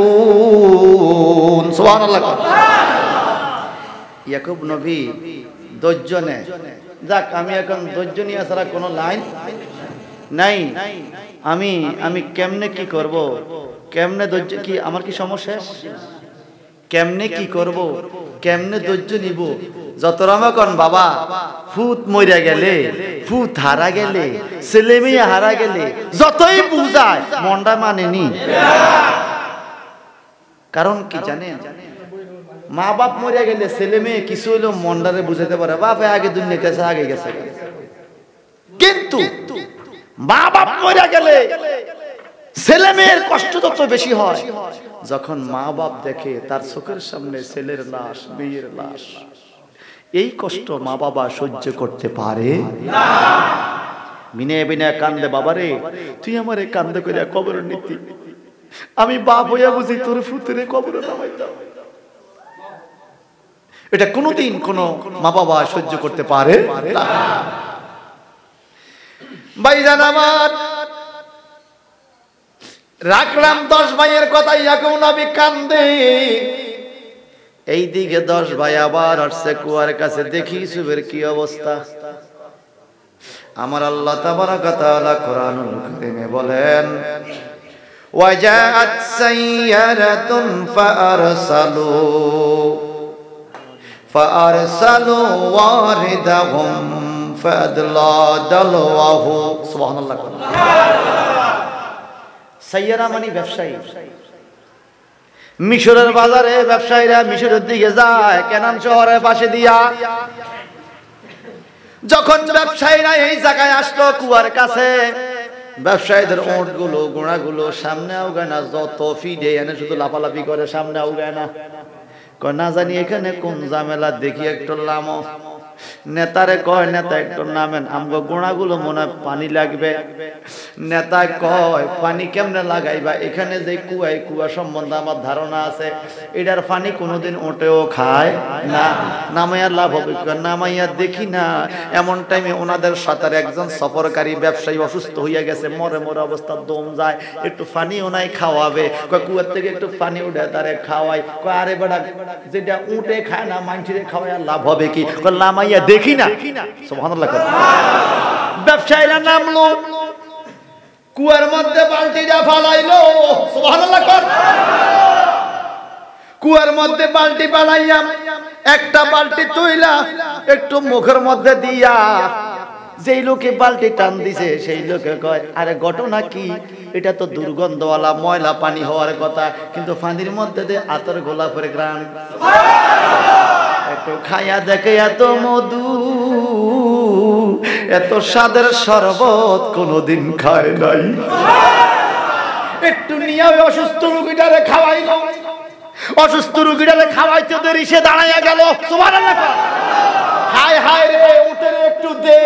তাসিফুন। সুবহানাল্লাহ। ইয়াকুব নবী ধৈর্য নেয়। যাক, আমি এখন ধৈর্য নিয়ে ছাড়া কোনো লাইন নাই। আমি কেমনে কি করব, কেমনে ধৈর্য, কি আমার কি সমস্যা, কেমনে কি করব, কেমনে ধৈর্য নিব। যত রকম বাবা, ফুত মরিয়া গেলে, ফুত হারা গেলে, ছেলে মেয়ে হারা গেলে যতই বুঝায় মনটা মানেনি। কারণ কি জানেন, মা বাপ মরিয়া গেলে ছেলে মেয়ে কিছু হইলেও মনটারে বুঝাতে পারে, বাপ আগে দুনিয়া গেছে, আগে গেছে। কিন্তু মা বাপ মরিয়া গেলে ছেলে মেয়ের কষ্ট তত বেশি হয় যখন মা বাপ দেখে তার চোখের সামনে ছেলের লাশ, মেয়ের লাশ। এই কষ্ট মা বাবা সহ্য করতে পারে না। মিনে বিনে কান্দে, বাবারে তুই আমারে কান্দে কইরা কবরে নিতি, আমি বাপ হইয়া বুঝি তোর ফুতুরে কবরে নামাইতাম। এটা কোনোদিন কোনো মা বাবা সহ্য করতে পারে না। ভাইজান আমার, রাখলাম 10 ভাইয়ের কথা। ইয়াকুব নবী কান্দে, এইদিকে 10 ভাই আবার আসছে কুয়ার কাছে, দেখি ইউসুফের কি অবস্থা। আমার আল্লাহ তাবারাক ওয়া তাআলা কোরআনুল কারীমে বলেন ওয়াজাআত সাইয়ারাতুন ফাআরসালু ওয়ারিদাহুম ফাদলা দালওয়াহু। সুবহানাল্লাহ। সাইয়ারা মানে ব্যবসায়ী। মিশরের বাজারে ব্যবসায়ীরা মিশরের দিকে যায় কেনান শহরের পাশে দিয়া। যখন ব্যবসায়ীরা এই জায়গায় আসলো কুয়ার কাছে, ব্যবসায়ীদের ওঁটগুলো ঘোড়াগুলো সামনে আউগায় না, যত ফিডে এনে শুধু লাফালাফি করে, সামনে আউগায় না। না জানি এখানে কোন ঝামেলা, দেখি একটু লামো। নেতারে কয়, নেতা একটু নামেন, আমগো গোড়াগুলো মনে হয় পানি লাগবে। নেতা কয় পানি কেমনে লাগাইবা, এখানে যে কুয়া সম্বন্ধে আমার ধারণা আছে, এটার পানি কোনোদিন ওটেও খায় না, নামাইয়া লাভ হবে। নামাইয়া দেখি না, এমন টাইমে ওনাদের সাথে একজন সফরকারী ব্যবসায়ী অসুস্থ হইয়া গেছে, মরে মরে অবস্থা, দম যায়, একটু পানি ওনাই খাওয়াবে। কয় কুয়ার থেকে একটু পানি উঠে তারে খাওয়াই। কয় আরে বেটা, যেটা উঠে খায় না মানুষের খাওয়াইয়া লাভ হবে কি? নামাইয়া দেখি না। সুবহানাল্লাহ। ব্যবসায়ীরা নামলো, কুয়ার মধ্যে বালতিটা ফালাইলো। সুবহানাল্লাহ। কুয়ার মধ্যে বালতি ফালাইয়া একটা বালতি তুইলা একটু মুখের মধ্যে দিয়া, যেই লোকে বালতি টান দিছে সেই লোকে কয় আরে ঘটনা কি, এটা তো দুর্গন্ধওয়ালা ময়লা পানি হওয়ার কথা, কিন্তু পানির মধ্যে দিয়ে আতর গোলাপের গ্রাম। একটু খাইয়া দেখে এত মধু, এত স্বাদের শরবত কোনদিন খায় নাই। একটু নিয়ে অসুস্থ রোগীটারে খাওয়াইলো। অসুস্থ রোগীটারে খাওয়াইতে দেরি, সে দাঁড়াইয়া গেল। সুবহানাল্লাহ। হায় হায় রে, উটের একটু দে।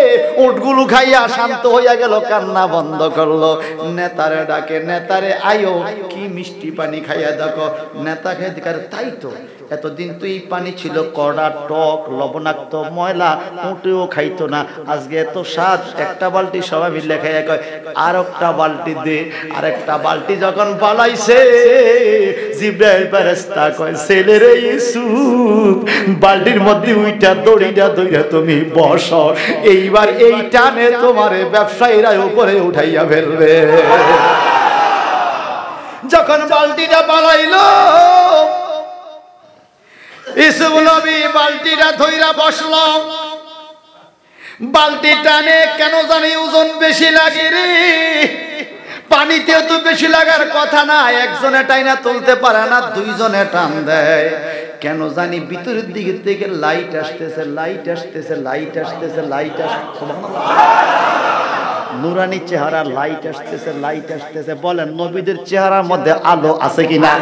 উটগুলো খাইয়া শান্ত হইয়া গেল, কান্না বন্ধ করলো। নেতারে ডাকে, নেতারে আয়ো, কি মিষ্টি পানি খাইয়া দেখো। নেতা খেয়ে কার, তাই তো এতদিন তুই পানি ছিল কড়া, টক, লবণাক্ত, ময়লা, উটেও খাইতো না, আজকে এত স্বাদ। একটা বালতি সবাই মিলে খাইয়া কয় আর একটা বালতি দে। আর একটা বালতি যখন পালাইছে, জিবরাইল ফেরেশতা কয় ছেলেরে ইউসুফ, বালতির মধ্যে উইটা দড়িটা দইরা তুমি বসো, এইবার এই টানে তোমারে ব্যবসায়ীরা উপরে উঠাইয়া ফেলবে। যখন বালতিটা পালাইলো, ইউসুফ নবী বালতিটা ধইরা বসলো। বালতি টানে কেন জানি ওজন বেশি লাগে রে, পানিতেও তো বেশি লাগার কথা না, একজনে টাইনা তুলতে পারে না, দুইজনে টান দেয়। কেন জানি ভিতরের দিকে থেকে লাইট আসতেছে, লাইট আসতেছে, লাইট আসতেছে, লাইট আসতেছে। নুরানি চেহারা, লাইট আসতেছে, লাইট আসতেছে। বলেন নবীদের চেহারার মধ্যে আলো আছে কিনা?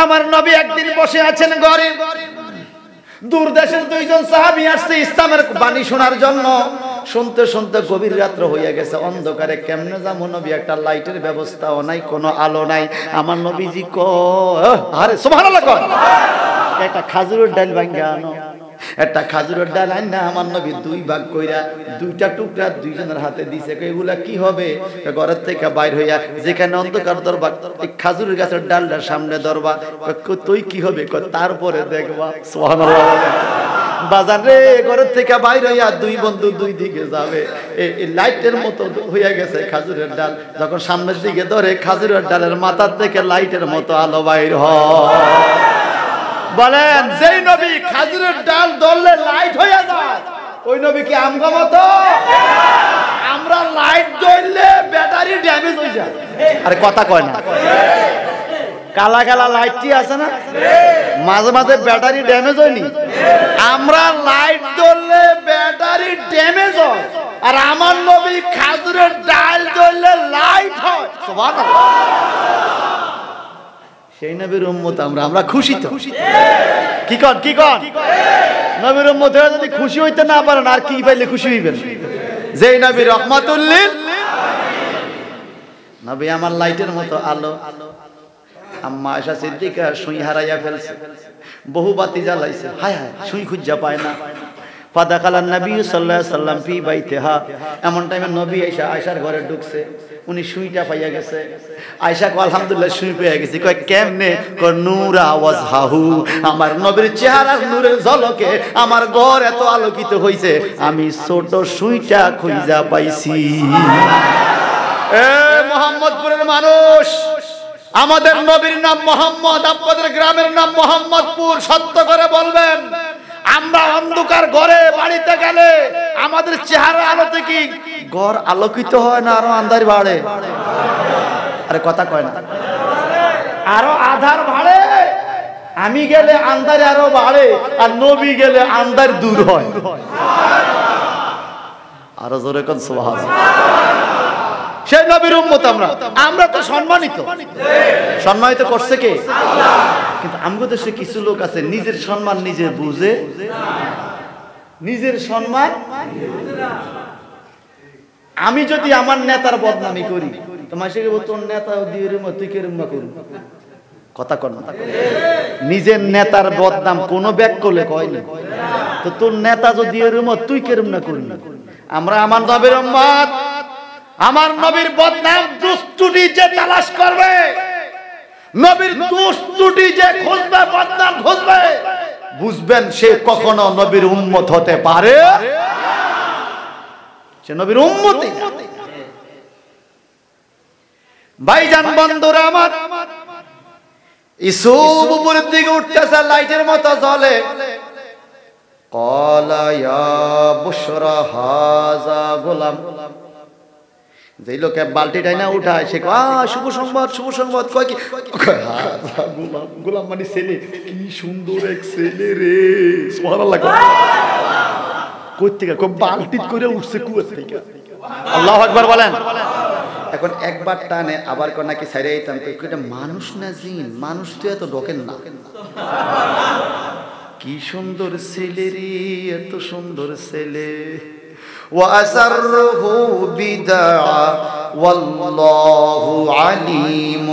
আমার নবী একদিন বসে আছেন ঘরে, দূর দেশের দুইজন সাহাবী আসছে ইসলামের বাণী শোনার জন্য। শুনতে শুনতে গভীর রাত্র হইয়া গেছে, অন্ধকারে কেমনে যাবো নবী, একটা লাইটের ব্যবস্থাও নাই, কোনো আলো নাই। আমার নবীজি আরে সুবহানাল্লাহ, একটা খাজুরের ডাল ভাঙ্গা আনো। একটা খাজুরের ডাল আইনা আমার নবী দুই ভাগ কইরা দুইটা টুকরা দুইজনের হাতে দিছে। এগুলা কি হবে? ঘরের থেকে বাইর হইয়া যেখানে অন্ধকার ধরবা, এই খাজুরের গাছের ডালটার সামনে ধরবা। তুই কি হবে? তারপরে দেখবা। সুবহানাল্লাহ। বাজার রে, ঘরের থেকে বাইর হইয়া দুই বন্ধু দুই দিকে যাবে, এই লাইটের মতো হইয়া গেছে খাজুরের ডাল। যখন সামনের দিকে ধরে, খাজুরের ডালের মাথার থেকে লাইটের মতো আলো বাইর হয়। বলেন যেই নবী খাজুরের ডাল ধরলে লাইট হইয়া যায়, ওই নবী কি আমগো মতো? আমরা লাইট ধরলে ব্যাটারি ড্যামেজ হয়ে যায়। আরে কথা কয় না, কালা কালা লাইটটি আছে না, মাঝে মাঝে ব্যাটারি ড্যামেজ হয়নি? আমরা লাইট ধরলে ব্যাটারি ড্যামেজ হয়, আর আমার নবী খাজুরের ডাল ধরলে লাইট হয়। সুবহানাল্লাহ। সেই নবীর উম্মত আমরা খুশি তো? কি কন কি কন? নবীর উম্মত হয়ে যদি খুশি হইতে না পারেন, আর কি পাইলে খুশি হইবেন? যেই নবী রহমাতুল লিল আলামিন, নবী আমার লাইটের মতো আলো। আম্মা আয়েশা সিদ্দিকা সুই হারাইয়া ফেলছে, বহু বাতি জ্বালাইছে, হায় হায় সুই খুঁজা পায় না। ফাদাখালান নবী সাল্লাল্লাহু আলাইহি সাল্লাম ফি বাইতিহা, এমন টাইমে নবী আয়েশার ঘরে ঢুকছে, উনি সুইটা পাইয়া গেছে। আয়েশা কয় আলহামদুলিল্লাহ সুই পেয়ে গেছি। কয় কেমনে? কয় নূরা ওয়াজহাহু, আমার নবীর চেহারার নূরের ঝলকে আমার ঘর এত আলোকিত হইছে, আমি ছোট সুইটা খুঁজা পাইছি। এ মোহাম্মদপুরের মানুষ, আমাদের নবীর নাম মোহাম্মদ, আপনাদের গ্রামের নাম মোহাম্মদপুর। সত্য করে বলবেন, আমরা অন্ধকার ঘরে বাড়িতে গেলে আমাদের চেহারা আলোতে কি ঘর আলোকিত হয় না আরো আন্ধার বাড়ে? আরে কথা কয় না। আরো আধার বাড়ে, আমি গেলে আন্ধারে আরো বাড়ে, আর নবী গেলে আন্ধার দূর হয়। আরো জোরে কোন সুবহানাল্লাহ। সেই নবীর উম্মত আমরা, আমরা তো সম্মানিত, সম্মানিত করছে কে? কিন্তু আমগো দেশে কিছু লোক আছে নিজের সম্মান নিজে বুঝে, নিজের সম্মান। আমি যদি আমার নেতার বদনামি করি, তোমার সে তোর নেতা দিয়ে তুই কেরম করবি, কথা কর না। নিজের নেতার বদনাম কোন ব্যাক করলে কয় না, তো তোর নেতা যদি এরম তুই কেরম না করবি। আমরা আমার নবীর উম্মত, আমার নবীর বদনাম দুষ্টুটি যে তালাশ করবে, নবীর দুষ্টুটি যে খুঁজবে, বদনাম খুঁজবে, বুঝবেন সে কখনো নবীর উম্মত হতে পারে, সে নবীর উম্মতই না। ভাইজান বন্ধুরা আমার, ইসুফ উপরের দিকে উঠতেছে, লাইটের মতো জ্বলে। ক্বালা ইয়া বুশরা হাযা গোলাম। যেই লোকে বালতিটাই না উঠায় সে কয় শুভ সংবাদ, শুভ সংবাদ। কয় কি? হাযা গোলাম। গোলাম মানে ছেলে। কি সুন্দর এক ছেলে রে, সুবহানাল্লাহ। কই থেকে? কই বালতিত করে উঠছে কুয়া থেকে। আল্লাহু আকবার বলেন। এখন একবার টানে, আবার কোন নাকি ছাইরে দিতাম। কইটা মানুষ না জিন? মানুষ তো এত ঢোকেন না। কি সুন্দর ছেলে রে, এত সুন্দর ছেলে। وأسره بدعا والله عليم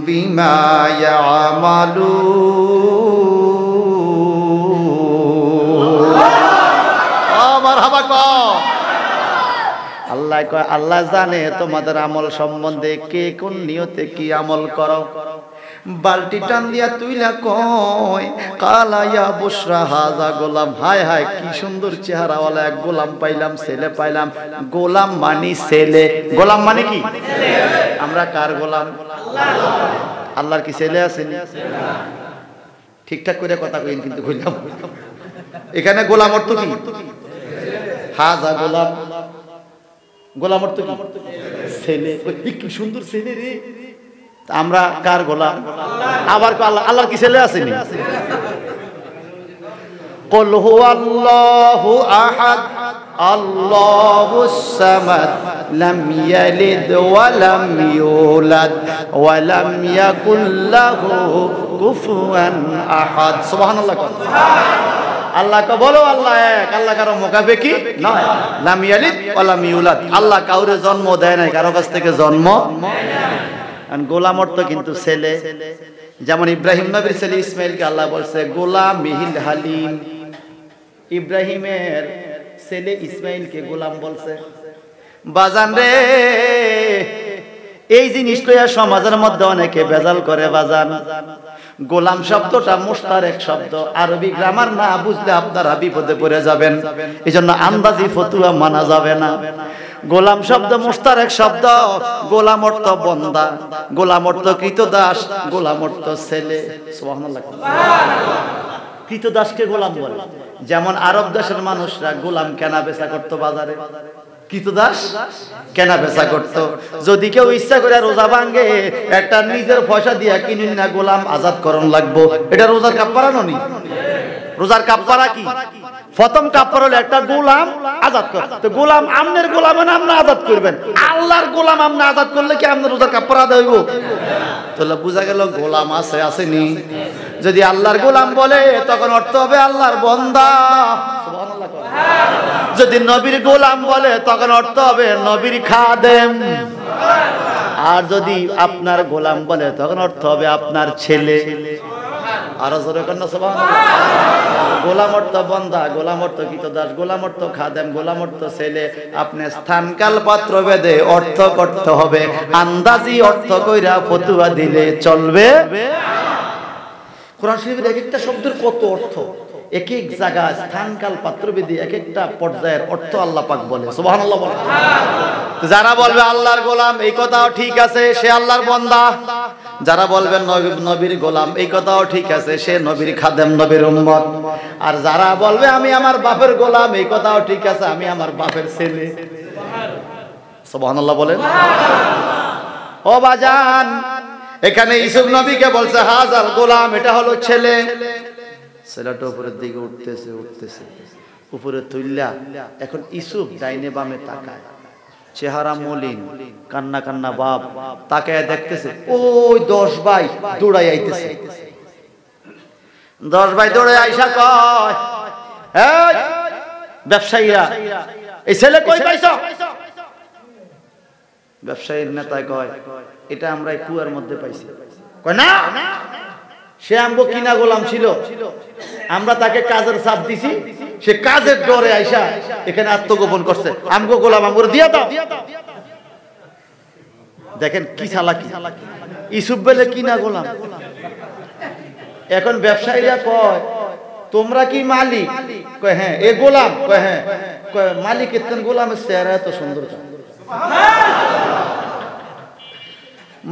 بما يعملون। মারহাবা কও। আল্লাহ কয়, আল্লাহ জানে তোমাদের আমল সম্বন্ধে, কে কোন নিয়তে কি আমল করো। বালতি টান দিয়া তুইলা কয় কালা ইয়া বুশরা হাযা গোলাম। হায় হায়, কি সুন্দর চেহারাওয়ালা এক গোলাম পাইলাম, ছেলে পাইলাম। গোলাম মানে ছেলে। গোলাম মানে কি? আমরা কার গোলাম? আল্লাহর কি ছেলে আছে? ঠিকঠাক করে কথা কইন কিন্তু কইলাম। এখানে গোলাম অর্থ কি? হাযা গোলাম। গোলাম অর্থ কি? ছেলে। কি সুন্দর ছেলে রে। আমরা কার গোলাম? আবার আল্লাহ, আল্লাহর কি ছেলে আসেনি? কুল হুয়াল্লাহু আহাদ আল্লাহুস সামাদ লাম ইয়ালিদ ওয়া লাম ইউলাদ ওয়া লাম ইয়াকুল লাহু কুফুয়ান আহাদ। সুবহানাল্লাহ। আল্লাহকে বলো আল্লাহ এক, আল্লাহ কারো মুখাপেক্ষী নয়। লাম ইয়ালিদ ওয়া লাম ইউলাদ, আল্লাহ কাউরে জন্ম দেয় নাই, কারো কাছ থেকে জন্ম। গোলাম অর্থ কিন্তু ছেলে। যেমন ইব্রাহিম নবীর ছেলে ইসমাইলকে আল্লাহ বলছে গোলাম মিহিল হালিম। ইব্রাহিমের ছেলে ইসমাইলকে গোলাম বলছে। বাজান রে, এই জিনিসটা সমাজের মধ্যে অনেকে বেজাল করে বাজান। গোলাম শব্দটা মুশতারেক শব্দ, আরবি গ্রামার না বুঝলে আপনারা বিপদে পড়ে যাবেন। এজন্য আন্দাজি ফতুয়া মানা যাবে না। গোলাম শব্দ মুশতারেক শব্দ। গোলাম অর্থ বন্দা, গোলাম অর্থ কৃতদাস, গোলাম অর্থ ছেলে। সুবহানাল্লাহ। কৃতদাসকে গোলাম বলে। যেমন আরব দেশের মানুষরা গোলাম কেনা বেচা করতো বাজারে, কৃতদাস কেনা বেচা করতো। যদি কেউ ইচ্ছা করে রোজা ভাঙে, একটা নিজের পয়সা দিয়া কিনুন না, গোলাম আজাদ করণ লাগবো। এটা রোজার কাফারা ননি? রোজার কাফারা কি? প্রথম কাফারা হলো একটা গোলাম আজাদ কর। তো গোলাম আমনের গোলাম না, আপনি আজাদ করবেন। আল্লাহর গোলাম আপনি আজাদ করলে কি আপনার রোজার কাফারা আদায় হইব? তাহলে বুঝা গেল গোলাম আছে, আসেনি। যদি আল্লাহর গোলাম বলে তখন অর্থ হবে আল্লাহর বান্দা। সুবহানাল্লাহ। যদি নবীর গোলাম বলে তখন অর্থ হবে নবীর খাদেম। আর যদি আপনার গোলাম বলে তখন অর্থ হবে আপনার ছেলে। আর জোরে কন্যা সুবহানাল্লাহ। গোলাম অর্থ বান্দা, গোলাম অর্থ কৃতদাস, গোলাম অর্থ খাদেম, গোলাম অর্থ ছেলে। আপনি স্থান কাল পাত্র ভেদে অর্থ করতে হবে। আন্দাজি অর্থ কইরা ফতুয়া দিলে চলবে। কোরআন শরীফের এক একটা শব্দের কত অর্থ, এক এক জায়গায় স্থান কাল পাত্র ভেদে এক একটা পর্যায়ের অর্থ আল্লাহ পাক বলে। সুবহানাল্লাহ বলে। যারা বলবে আল্লাহর গোলাম, এই কথাও ঠিক আছে, সে আল্লাহর বান্দা। যারা বলবেন নবীর গোলাম, এই কথাও ঠিক আছে, সে নবীর খাদেম, নবীর উম্মত। আর যারা বলবে আমি আমার বাপের গোলাম, এই কথাও ঠিক আছে, আমি আমার বাপের ছেলে। সুবহানাল্লাহ বলেন। ও বাজান, এখানে ইউসুফ নবীকে বলছে হাজার গোলাম, এটা হলো ছেলে। ছেলেটা উপরের দিকে উঠতেছে উঠতেছে, উপরে তুললা। এখন ইউসুফ ডাইনে বামে তাকায়, চেহারা মলিন, কান্না কান্না বাপ, তাকায় দেখতেছে ওই 10 ভাই দৌড়াই আইতেছে। 10 ভাই দৌড়ে আইসা কয়, এই ব্যবসায়ীরা, এই ছেলে কই পাইছো? ব্যবসায়ীর নেতা কয়, এটা আমরা এই কুয়ার মধ্যে পাইছি। কয় না, সে আমগো কিনা গোলাম ছিল, আমরা তাকে কাজের চাপ দিছি, সে কাজের ডরে আইসা এখানে আত্মগোপন করছে, আমগো গোলাম আমগো দিয়া দাও। দেখেন কি চালাকি, ইউসুফ বলে কিনা গোলাম। এখন ব্যবসায়ীরা কয়, তোমরা কি মালিক? কয় হ্যাঁ। এ গোলাম? কয় হ্যাঁ। কয় মালিকের তেন গোলামের চেহারা এত সুন্দর?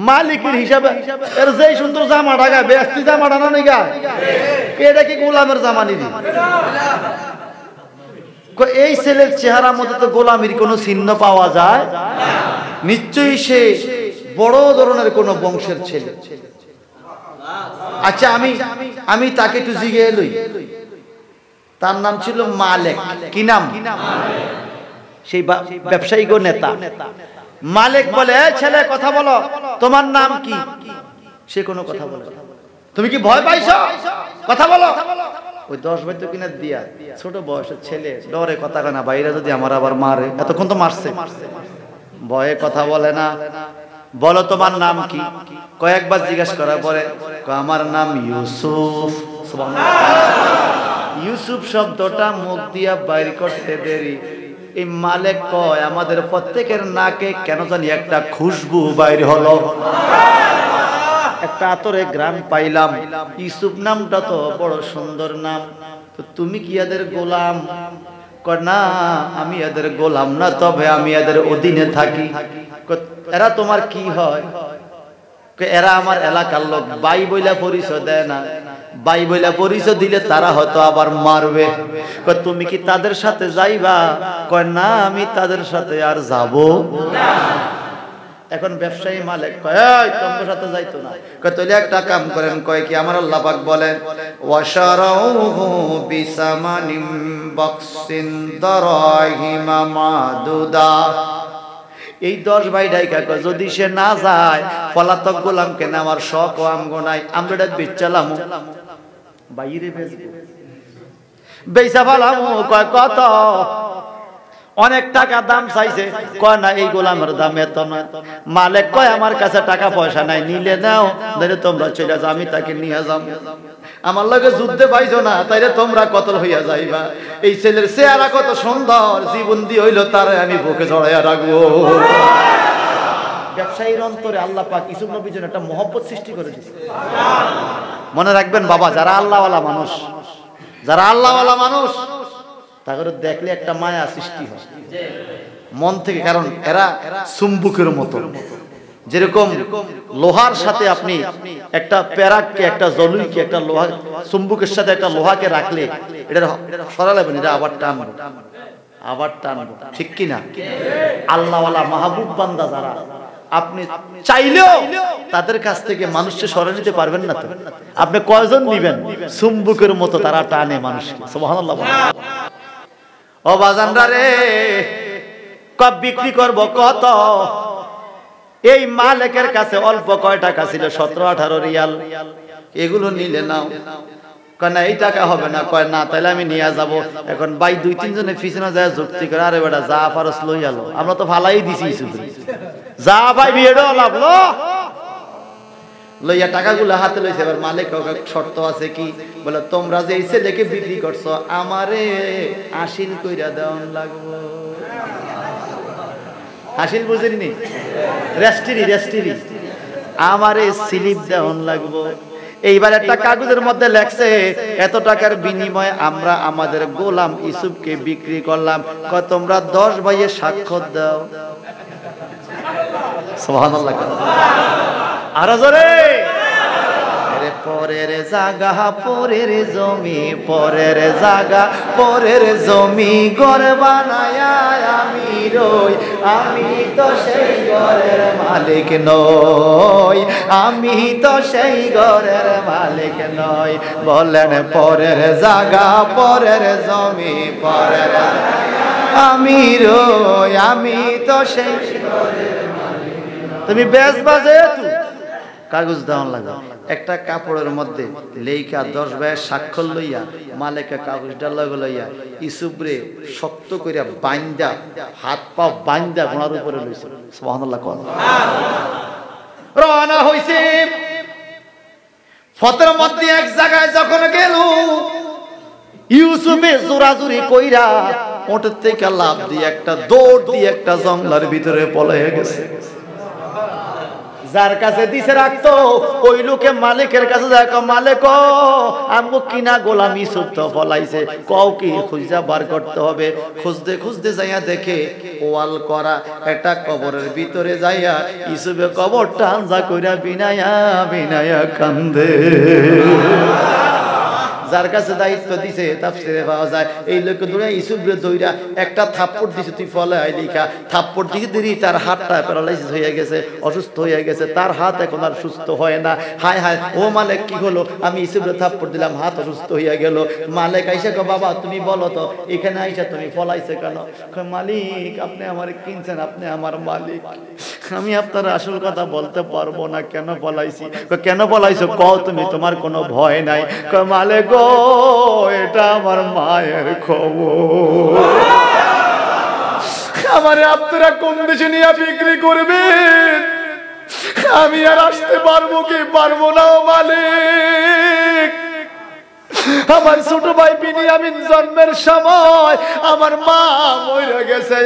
মালিকের হিসাবে এর যে সুন্দর জামা টাকা ব্যস্তি জামা টানা নেই গা, এটা কি গোলামের জামা নিবি? এই ছেলের চেহারার মধ্যে তো গোলামির কোনো চিহ্ন পাওয়া যায়, নিশ্চয়ই সে বড় ধরনের কোন বংশের ছেলে। আচ্ছা আমি তাকে একটু জিজ্ঞে এলই, তার নাম ছিল মালেক। কি নাম? সেই ব্যবসায়ী গো নেতা মালিক বলে, ছেলে কথা বলো, তোমার নাম কি? সে কোনো কথা বলে, তুমি কি ভয় পাইছো? কথা বলো। ওই 10 ভাই তো কিনা দিয়া, ছোট বয়সের ছেলে ডরে কথা কয় না, বাইরে যদি আমার আবার মারে, এতক্ষণ তো মারছে, ভয়ে কথা বলে না। বলো তোমার নাম কি? কয়েকবার জিজ্ঞাসা করার পরে আমার নাম ইউসুফ। ইউসুফ শব্দটা মুখ দিয়া বাইর করতে দেরি, এই মালিক কয় আমাদের প্রত্যেকের নাকে কেন জানি একটা খুশবু বাইর হলো, একটা আতরে গ্রাম পাইলাম। ইউসুফ নামটা তো বড় সুন্দর নাম, তো তুমি কি এদের গোলাম? কয় না, আমি এদের গোলাম না, তবে আমি এদের অধীনে থাকি। এরা তোমার কি হয়? এরা আমার এলাকার লোক, বাই বইলা পরিচয় দেয় না, বাই বইলা পরিচয় দিলে তারা হয়তো আবার মারবে। তুমি কি তাদের সাথে যাইবা? কয় না, আমি তাদের সাথে আর যাব না। এখন ব্যবসায়ী মালিক কয়, এই তোমার সাথে যাইতো না। কয় তাহলে একটা কাম করেন। কয় কি? আমার আল্লাহ পাক বলেন, ওয়াশারাউহু বিসামানিম বাকসিন দারাহিমা মাদুদা। এই 10 ভাই ডাইকা কয়, যদি সে না যায় পলাতক গোলাম কেন আমার শখ ও আমগো নাই, আমরা এটা বেচালাম বাইরে বেচা ফেলাম। কয় কত? অনেক টাকা দাম চাইছে। কয় না, এই গোলামের দাম এত নয়। মালিক কয় আমার কাছে টাকা পয়সা নাই, নিলে নাও, ধরে তোমরা চলে যাও, আমি তাকে নিয়ে যাও। আমার লগে যুদ্ধে পাইছো না, তাইলে তোমরা কতল হইয়া যাইবা। এই ছেলের চেহারা কত সুন্দর, জীবন দিয়ে হইলো তারে আমি বুকে জড়াইয়া রাখবো। ব্যবসায়ীর অন্তরে আল্লাহ পাক ইউসুফ নবীর জন্য একটা মহব্বত সৃষ্টি করে দিয়েছে। মনে রাখবেন বাবা, যারা আল্লাহওয়ালা মানুষ, যারা আল্লাহওয়ালা মানুষ, তাদের দেখলে একটা মায়া সৃষ্টি হয় মন থেকে। কারণ এরা চুম্বকের মতো, যেরকম লোহার সাথে আপনি একটা প্যারাককে, একটা জলুইকে, একটা লোহা চুম্বকের সাথে একটা লোহাকে রাখলে এটা সরালেবেন, এটা আবার টানবো, আবার টানবো, ঠিক কিনা? আল্লাহওয়ালা মাহবুব বান্দা যারা, আপনি চাইলেও তাদের কাছ থেকে মানুষকে সরে নিতে পারবেন না। তো আপনি কয়জন নিবেন? চুম্বকের মতো তারা টানে মানুষকে। সুবহানাল্লাহ। ও বাজানরা রে, কব বিক্রি করব কত? এই মালিকের কাছে অল্প কয় টাকা ছিল, 17-18 রিয়াল। এগুলো নিলে নাও। কয় না, এই টাকা হবে না। কয় না, তাহলে আমি নিয়ে যাব। এখন ভাই 2-3 জনের পিছনে যায় যুক্তি করে, আরে বেটা যা পারস লই আলো, আমরা তো ভালাই দিছি, যা ভাই বিয়েটা লাভলো লইয়া টাকাগুলো হাতে লইছে। এবার মালিক শর্ত আছে কি? বলে তোমরা যে এই ছেলেকে বিক্রি করছো, আমারে আশিল কইরা দেওয়ান লাগবো। হাসিল বুঝেননি? রেস্টিরি আমারে স্লিপ দেওয়ান লাগবো। এইবার একটা কাগজের মধ্যে লেখছে, এত টাকার বিনিময়ে আমরা আমাদের গোলাম ইউসুফকে বিক্রি করলাম। কয় তোমরা 10 ভাইয়ে স্বাক্ষর দাও। সুবহানাল্লাহ। আর জোরে, পরের জায়গা পরের জমি, পরের জায়গা পরের জমি, ঘর বানায়া আমি রই আমি তো সেই ঘরের মালিক নই, আমি তো সেই ঘরের মালিক নই। বলেন পরের জায়গা, পরের জমি, পরের আমি রই, আমি তো সেই ঘরের মালিক। তুমি বেশ বাজে কাগজ দেওয়ান লাগে, একটা কাপড়ের মধ্যে লেখা 10 ভাইয়ের স্বাক্ষর লইয়া মালিকা কাগজটা লইয়া ইসুবরে শক্ত করিয়া বাইন্দা, হাত পা বাইন্দা ঘোড়ার উপরে লইছে। সুবহানাল্লাহ। রওনা হইছে। ফতের মধ্যে এক জায়গায় যখন গেল, ইউসুফে জোরাজুরি কইরা ওটার থেকে লাফ দিয়ে একটা দৌড় দিয়ে একটা জঙ্গলের ভিতরে পলাইয়া গেছে। যার কাছে দিছে রাখতো ওই লোকে মালিকের কাছে যায়, মালিক আমগো কিনা গোলাম ইউসুফ তো পলাইছে, কও কি খুঁজা বার করতে হবে। খুঁজতে খুঁজতে যাইয়া দেখে ওয়াল করা একটা কবরের ভিতরে যাইয়া ইউসুফে কবর টানজা কইরা বিনায়া বিনায়া কান্দে। যার কাছে দায়িত্ব দিছে তাফসিরে পাওয়া যায় এই লোক দৌড়া ইউসুফরে দৌড়া একটা থাপ্পড় দিছে, তুই ফলে লিখা থাপ্পড় দিকে দিলি তার হাতটা প্যারালাইসিস হয়ে গেছে, অসুস্থ হয়ে গেছে, তার হাত এখন আর সুস্থ হয় না। হায় হায় ও মালিক কি হলো, আমি ইউসুফরে থাপ্পড় দিলাম, হাত অসুস্থ হয়ে গেল। মালিক আইসা কো বাবা তুমি বলো তো এখানে আইসা তুমি ফলাইছে কেন? মালিক আপনি আমার কিনছেন, আপনি আমার মালিক, আমি আপনার আসল কথা বলতে পারবো না, কেন ফলাইছি? কেন ফলাইছো কও তুমি, তোমার কোনো ভয় নাই? মালিক এটা আমার মায়ের খবর, আমারে আপনারা কোন দেশে নিয়ে বিক্রি করবেন, আমি আর আসতে পারবো কি পারবো না মালিক। আমার ছোট ভাই বিনিয়ামিন জন্মের সময় আমার মা মরে গেছে,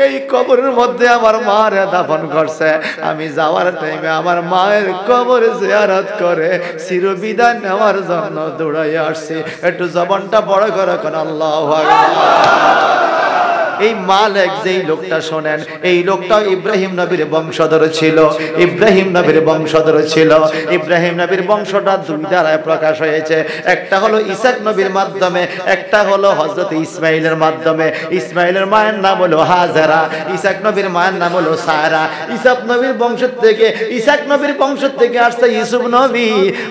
এই কবরের মধ্যে আমার মারে দাফন করছে। আমি যাওয়ার টাইমে আমার মায়ের কবর জিয়ারত করে চিরবিদায় নেওয়ার জন্য দৌড়াই আসছি। একটু জবানটা বড় করে কোন আল্লাহু আকবার। এই মালিক যেই লোকটা শোনেন, এই লোকটা ইব্রাহিম নবীর বংশধর ছিল, ইব্রাহিম নবীর বংশধর ছিল। ইব্রাহিম নবীর বংশটা দুই দ্বারায় প্রকাশ হয়েছে, একটা হলো ইসাক নবীর মাধ্যমে, একটা হলো হযরত ইসমাইলের মাধ্যমে। ইসমাইলের মায়ের নাম হলো হাজেরা, ইসাক নবীর মায়ের নাম হলো সারা। ইসাক নবীর বংশ থেকে, ইসাক নবীর বংশ থেকে আসছে ইউসুফ নবী,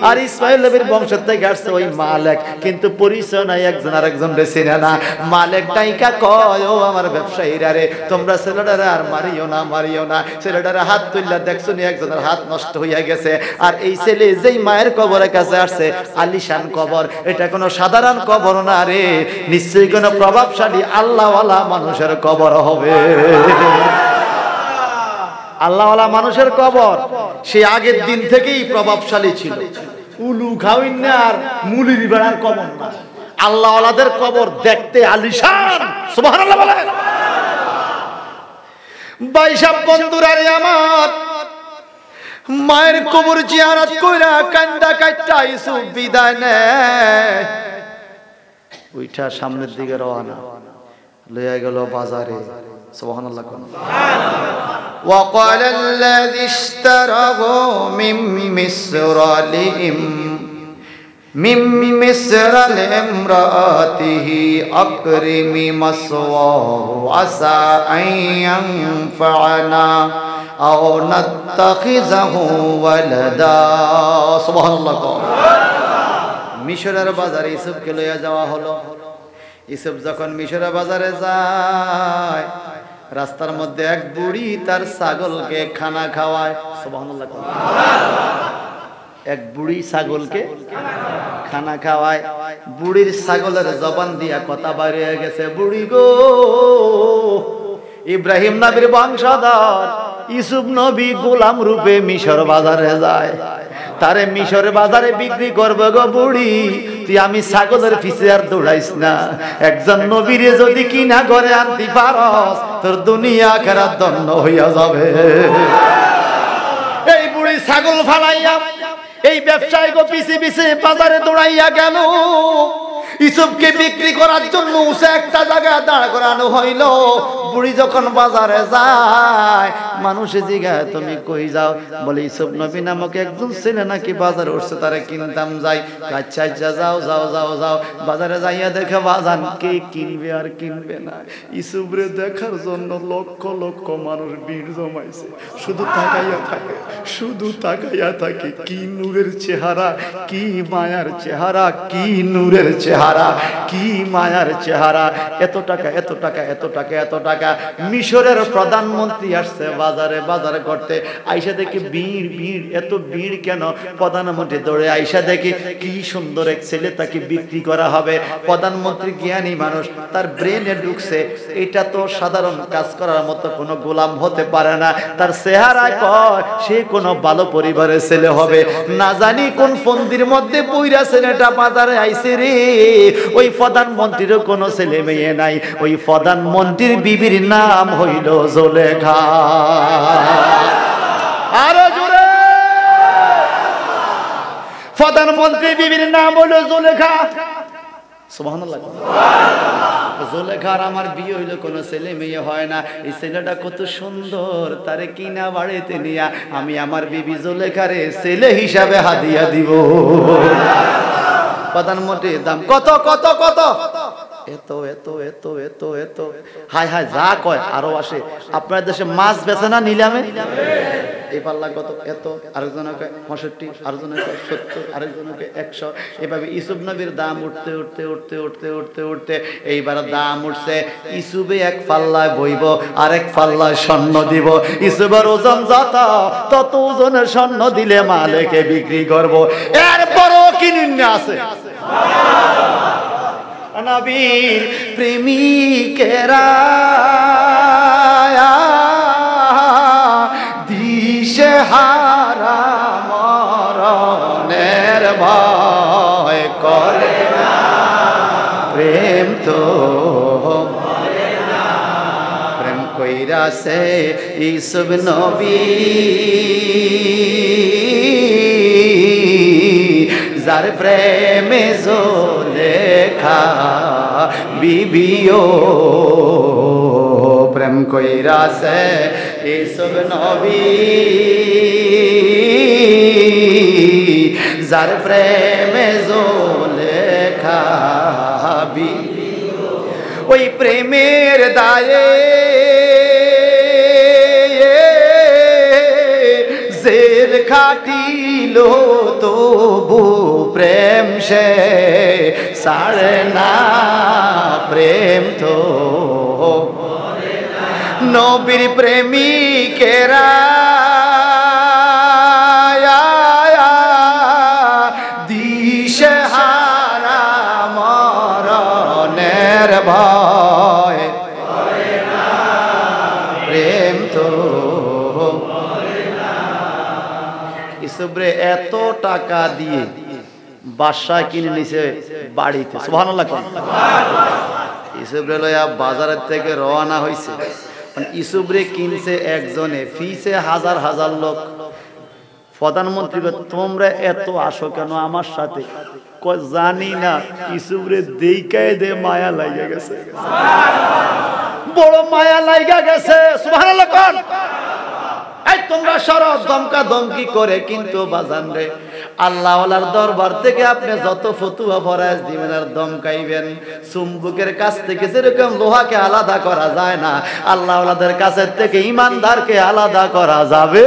আর ইসমাইল নবীর বংশ থেকে আসছে ওই মালিক। কিন্তু পরিচয় নাই, একজন আরেকজনকে চিনে না। মালিক ডাইকা কয় ও আমার ব্যবসায়ীরা রে, তোমরা ছেলেটারে আর মারিও না, মারিও না। ছেলেটারে হাত তুললা দেখছো নি একজনের হাত নষ্ট হইয়া গেছে। আর এই ছেলে যেই মায়ের কবরের কাছে আসছে, আলিশান কবর, এটা কোনো সাধারণ কবর না রে, নিশ্চয়ই কোনো প্রভাবশালী আল্লাহওয়ালা মানুষের কবর হবে। আল্লাহওয়ালা মানুষের কবর সে আগের দিন থেকেই প্রভাবশালী ছিল। উলু খাওয়িনা আর মুলির বেড়ার কবর না, আল্লাহওয়ালাদের কবর দেখতে আলিশান। সুবহানাল্লাহ বলেন। বাইশাব বন্ধুরা রে আমার, মায়ের কবর জিয়ারত কইরা কান্দা কাটটা ইউসুফ বিদায় নেয়, ওইটা সামনের দিকে রওনা লইয়া গেল বাজারে। সুবহানাল্লাহ। ওয়া ক্বালা আল্লাযী ইশতারাহু মিন মিসর লিমরাতিহি আকরিমি মাসওয়াহু আসা আন ইয়ানফা'না আও নাত্তাখিযাহু ওয়ালাদা। সুবহানাল্লাহ। মিশরের বাজারে ইউসুফকে লইয়া যাওয়া হলো। ইউসুফ যখন মিশরের বাজারে যায়, রাস্তার মধ্যে এক বুড়ি তার ছাগলকে খানা খাওয়ায়। সুবহানাল্লাহ। এক বুড়ি ছাগলকে খানা খাওয়ায়। বুড়ির ছাগলের জবান দিয়া কথা বাইরে হয়ে গেছে, বুড়ি গো, ইব্রাহিম নবীর বংশধর ইউসুফ নবী গোলাম রূপে মিশর বাজারে যায়, তারে মিশর বাজারে বিক্রি করবে গো বুড়ি, তুই আমি ছাগলের পিছে আর দৌড়াইস না। একজন নবীরে যদি কিনা করে আনতে পারস, তোর দুনিয়া আখিরাত ধন্য হইয়া যাবে। এই বুড়ি ছাগল ফালাইয়া এই ব্যবসায়ী গো পিছে পিছে বাজারে দৌড়াইয়া গেল। ইউসুফকে বিক্রি করার জন্য একটা জায়গায় দাঁড় করানো হইল। বুড়ি যখন বাজারে যায়, মানুষে জিগায় তুমি কই যাও? বলে ইউসুফ নবী নামক একজন ছেলে নাকি বাজারে উঠছে, তারে কিনতাম যাই। আচ্ছা আচ্ছা যাও যাও যাও যাও। বাজারে যাইয়া দেখে বাজান কে কিনবে আর কিনবে না। ইউসুফরে দেখার জন্য লক্ষ লক্ষ মানুষ ভিড় জমাইছে, শুধু তাকাইয়া থাকে, শুধু তাকাইয়া থাকে। কি নূরের চেহারা, কি মায়ার চেহারা, কি নূরের চেহারা, কি মায়ার চেহারা। এত টাকা এত টাকা এত টাকা এত টাকা। মিশরের প্রধানমন্ত্রী আসছে বাজারে বাজারে করতে, আইসা দেখি ভিড় ভিড়। এত ভিড় কেন? প্রধানমন্ত্রী দৌড়ে আইসা দেখি কি সুন্দর এক ছেলে, তাকে বিক্রি করা হবে। প্রধানমন্ত্রী জ্ঞানী মানুষ, তার ব্রেনে ঢুকছে এটা তো সাধারণ কাজ করার মতো কোনো গোলাম হতে পারে না। তার চেহারায় কয় সে কোনো ভালো পরিবারের ছেলে হবে। না জানি কোন ফন্দির মধ্যে পইরা ছেলেটা বাজারে আইছে রে। ওই প্রধানমন্ত্রীরও কোনো ছেলে মেয়ে নাই। ওই প্রধানমন্ত্রীর বিবির নাম হইল জুলেখা। আরো জোরে। প্রধানমন্ত্রীর বিবির নাম হইল জুলেখা। সুবহানাল্লাহ। জুলেখার আমার বিয়ে হইলো, কোনো ছেলে মেয়ে হয় না। এই ছেলেটা কত সুন্দর, তারে কিনা বাড়িতে নিয়া আমি আমার বিবি জুলেখারে ছেলে হিসাবে হাদিয়া দিব। প্রধানমন্ত্রীর দাম কত কত কত? এত এত এত এত এত। হাই হাই যা কয় আরো আসে। আপনার দেশে মাছ বেচে না নিলামে? এই পাল্লা কত? এত। আরেকজনে কয় 65, আরেকজনে কয় 70, আরেকজনে কয় 100। এভাবে ইউসুফ নবীর দাম উঠতে উঠতে উঠতে উঠতে উঠতে উঠতে এইবার দাম উঠছে। ইউসুফে এক পাল্লায় বইব, আরেক পাল্লায় স্বর্ণ দিব। ইউসুফের ওজন যত, তত ওজনের স্বর্ণ দিলে মালিককে বিক্রি করব। এরপরও কিনুন আছে নবীর প্রেমিকেরা দিশে হারা মরণের ভয় করে না। প্রেম তো প্রেম কইরা সে ইউসুফ নবী, যার প্রেমে জুলেখা বিবিও। প্রেম কইরা সে ইউসুফ নবী, যার প্রেমে জুলেখা বিবিও। ওই প্রেমের দায়ে জেল খাটিল তবু প্রেম সে ছাড়ে না। প্রেম তো নবীর প্রেমিকেরা দিশে হারা মরণের ভয়। প্রেম তো ইউসুফরে এত টাকা দিয়ে বাদশা কিনে নিছে বাড়িতে। সুবহানাল্লাহ। ইউসুফরে লইয়া বাজারের থেকে রওনা হইছে। ইউসুফরে কিনছে একজনে, ফিসে হাজার হাজার লোক। প্রধানমন্ত্রী তোমরা এত আসো কেন আমার সাথে? জানি না। ইউসুফরে দেইকায় দে মায়া লাগা গেছে, বড় মায়া লাগা গেছে। সুবহানাল্লাহ। কোন তোমরা সরব দমকা দমকি করে, কিন্তু বাজান রে আল্লাহ ওয়ালার দরবার থেকে আপনি যত ফতুয়া ফরাজ দিবেন আর দমকাইবেন, চুম্বকের কাছ থেকে যেরকম লোহাকে আলাদা করা যায় না, আল্লাহ ওয়ালাদের কাছের থেকে ইমানদারকে আলাদা করা যাবে।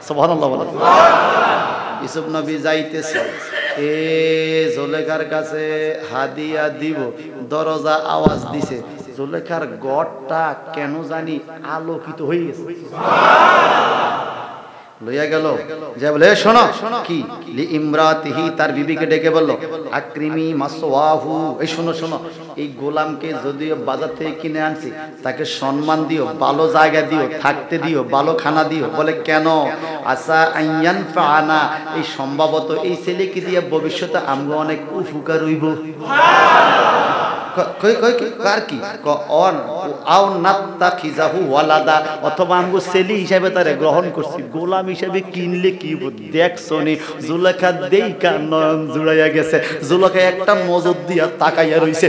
সুবহানাল্লাহ। ইউসুফ নবী যাইতেছে, এ জুলেখার কাছে হাদিয়া দিব। দরজা আওয়াজ দিছে, জুলেখার গড়টা কেন জানি আলোকিত হয়ে গেছে। লইয়া গেল, যে বলে শোনো কি লি ইমরাতিহি, তার বিবিকে ডেকে বলল আকরিমি মাসওয়াহু, এই শোনো শোনো, এই গোলামকে যদিও বাজার থেকে কিনে আনছি, তাকে সম্মান দিও, ভালো জায়গা দিও, থাকতে দিও, ভালো খানা দিও। বলে কেন? আসা আইয়ান ফানা, এই সম্ভবত এই ছেলেকে দিয়ে ভবিষ্যতে আমরা অনেক উপকার হইব। অথবা আমগো ছেলে হিসাবে তারে গ্রহণ করছি, গোলাম হিসাবে কিনলে কি দেখছো নি? জুলেখা দেইকা নয়ন জুড়াইয়া গেছে। জুলেখা একটা নজর দিয়া তাকাইয়া রইছে।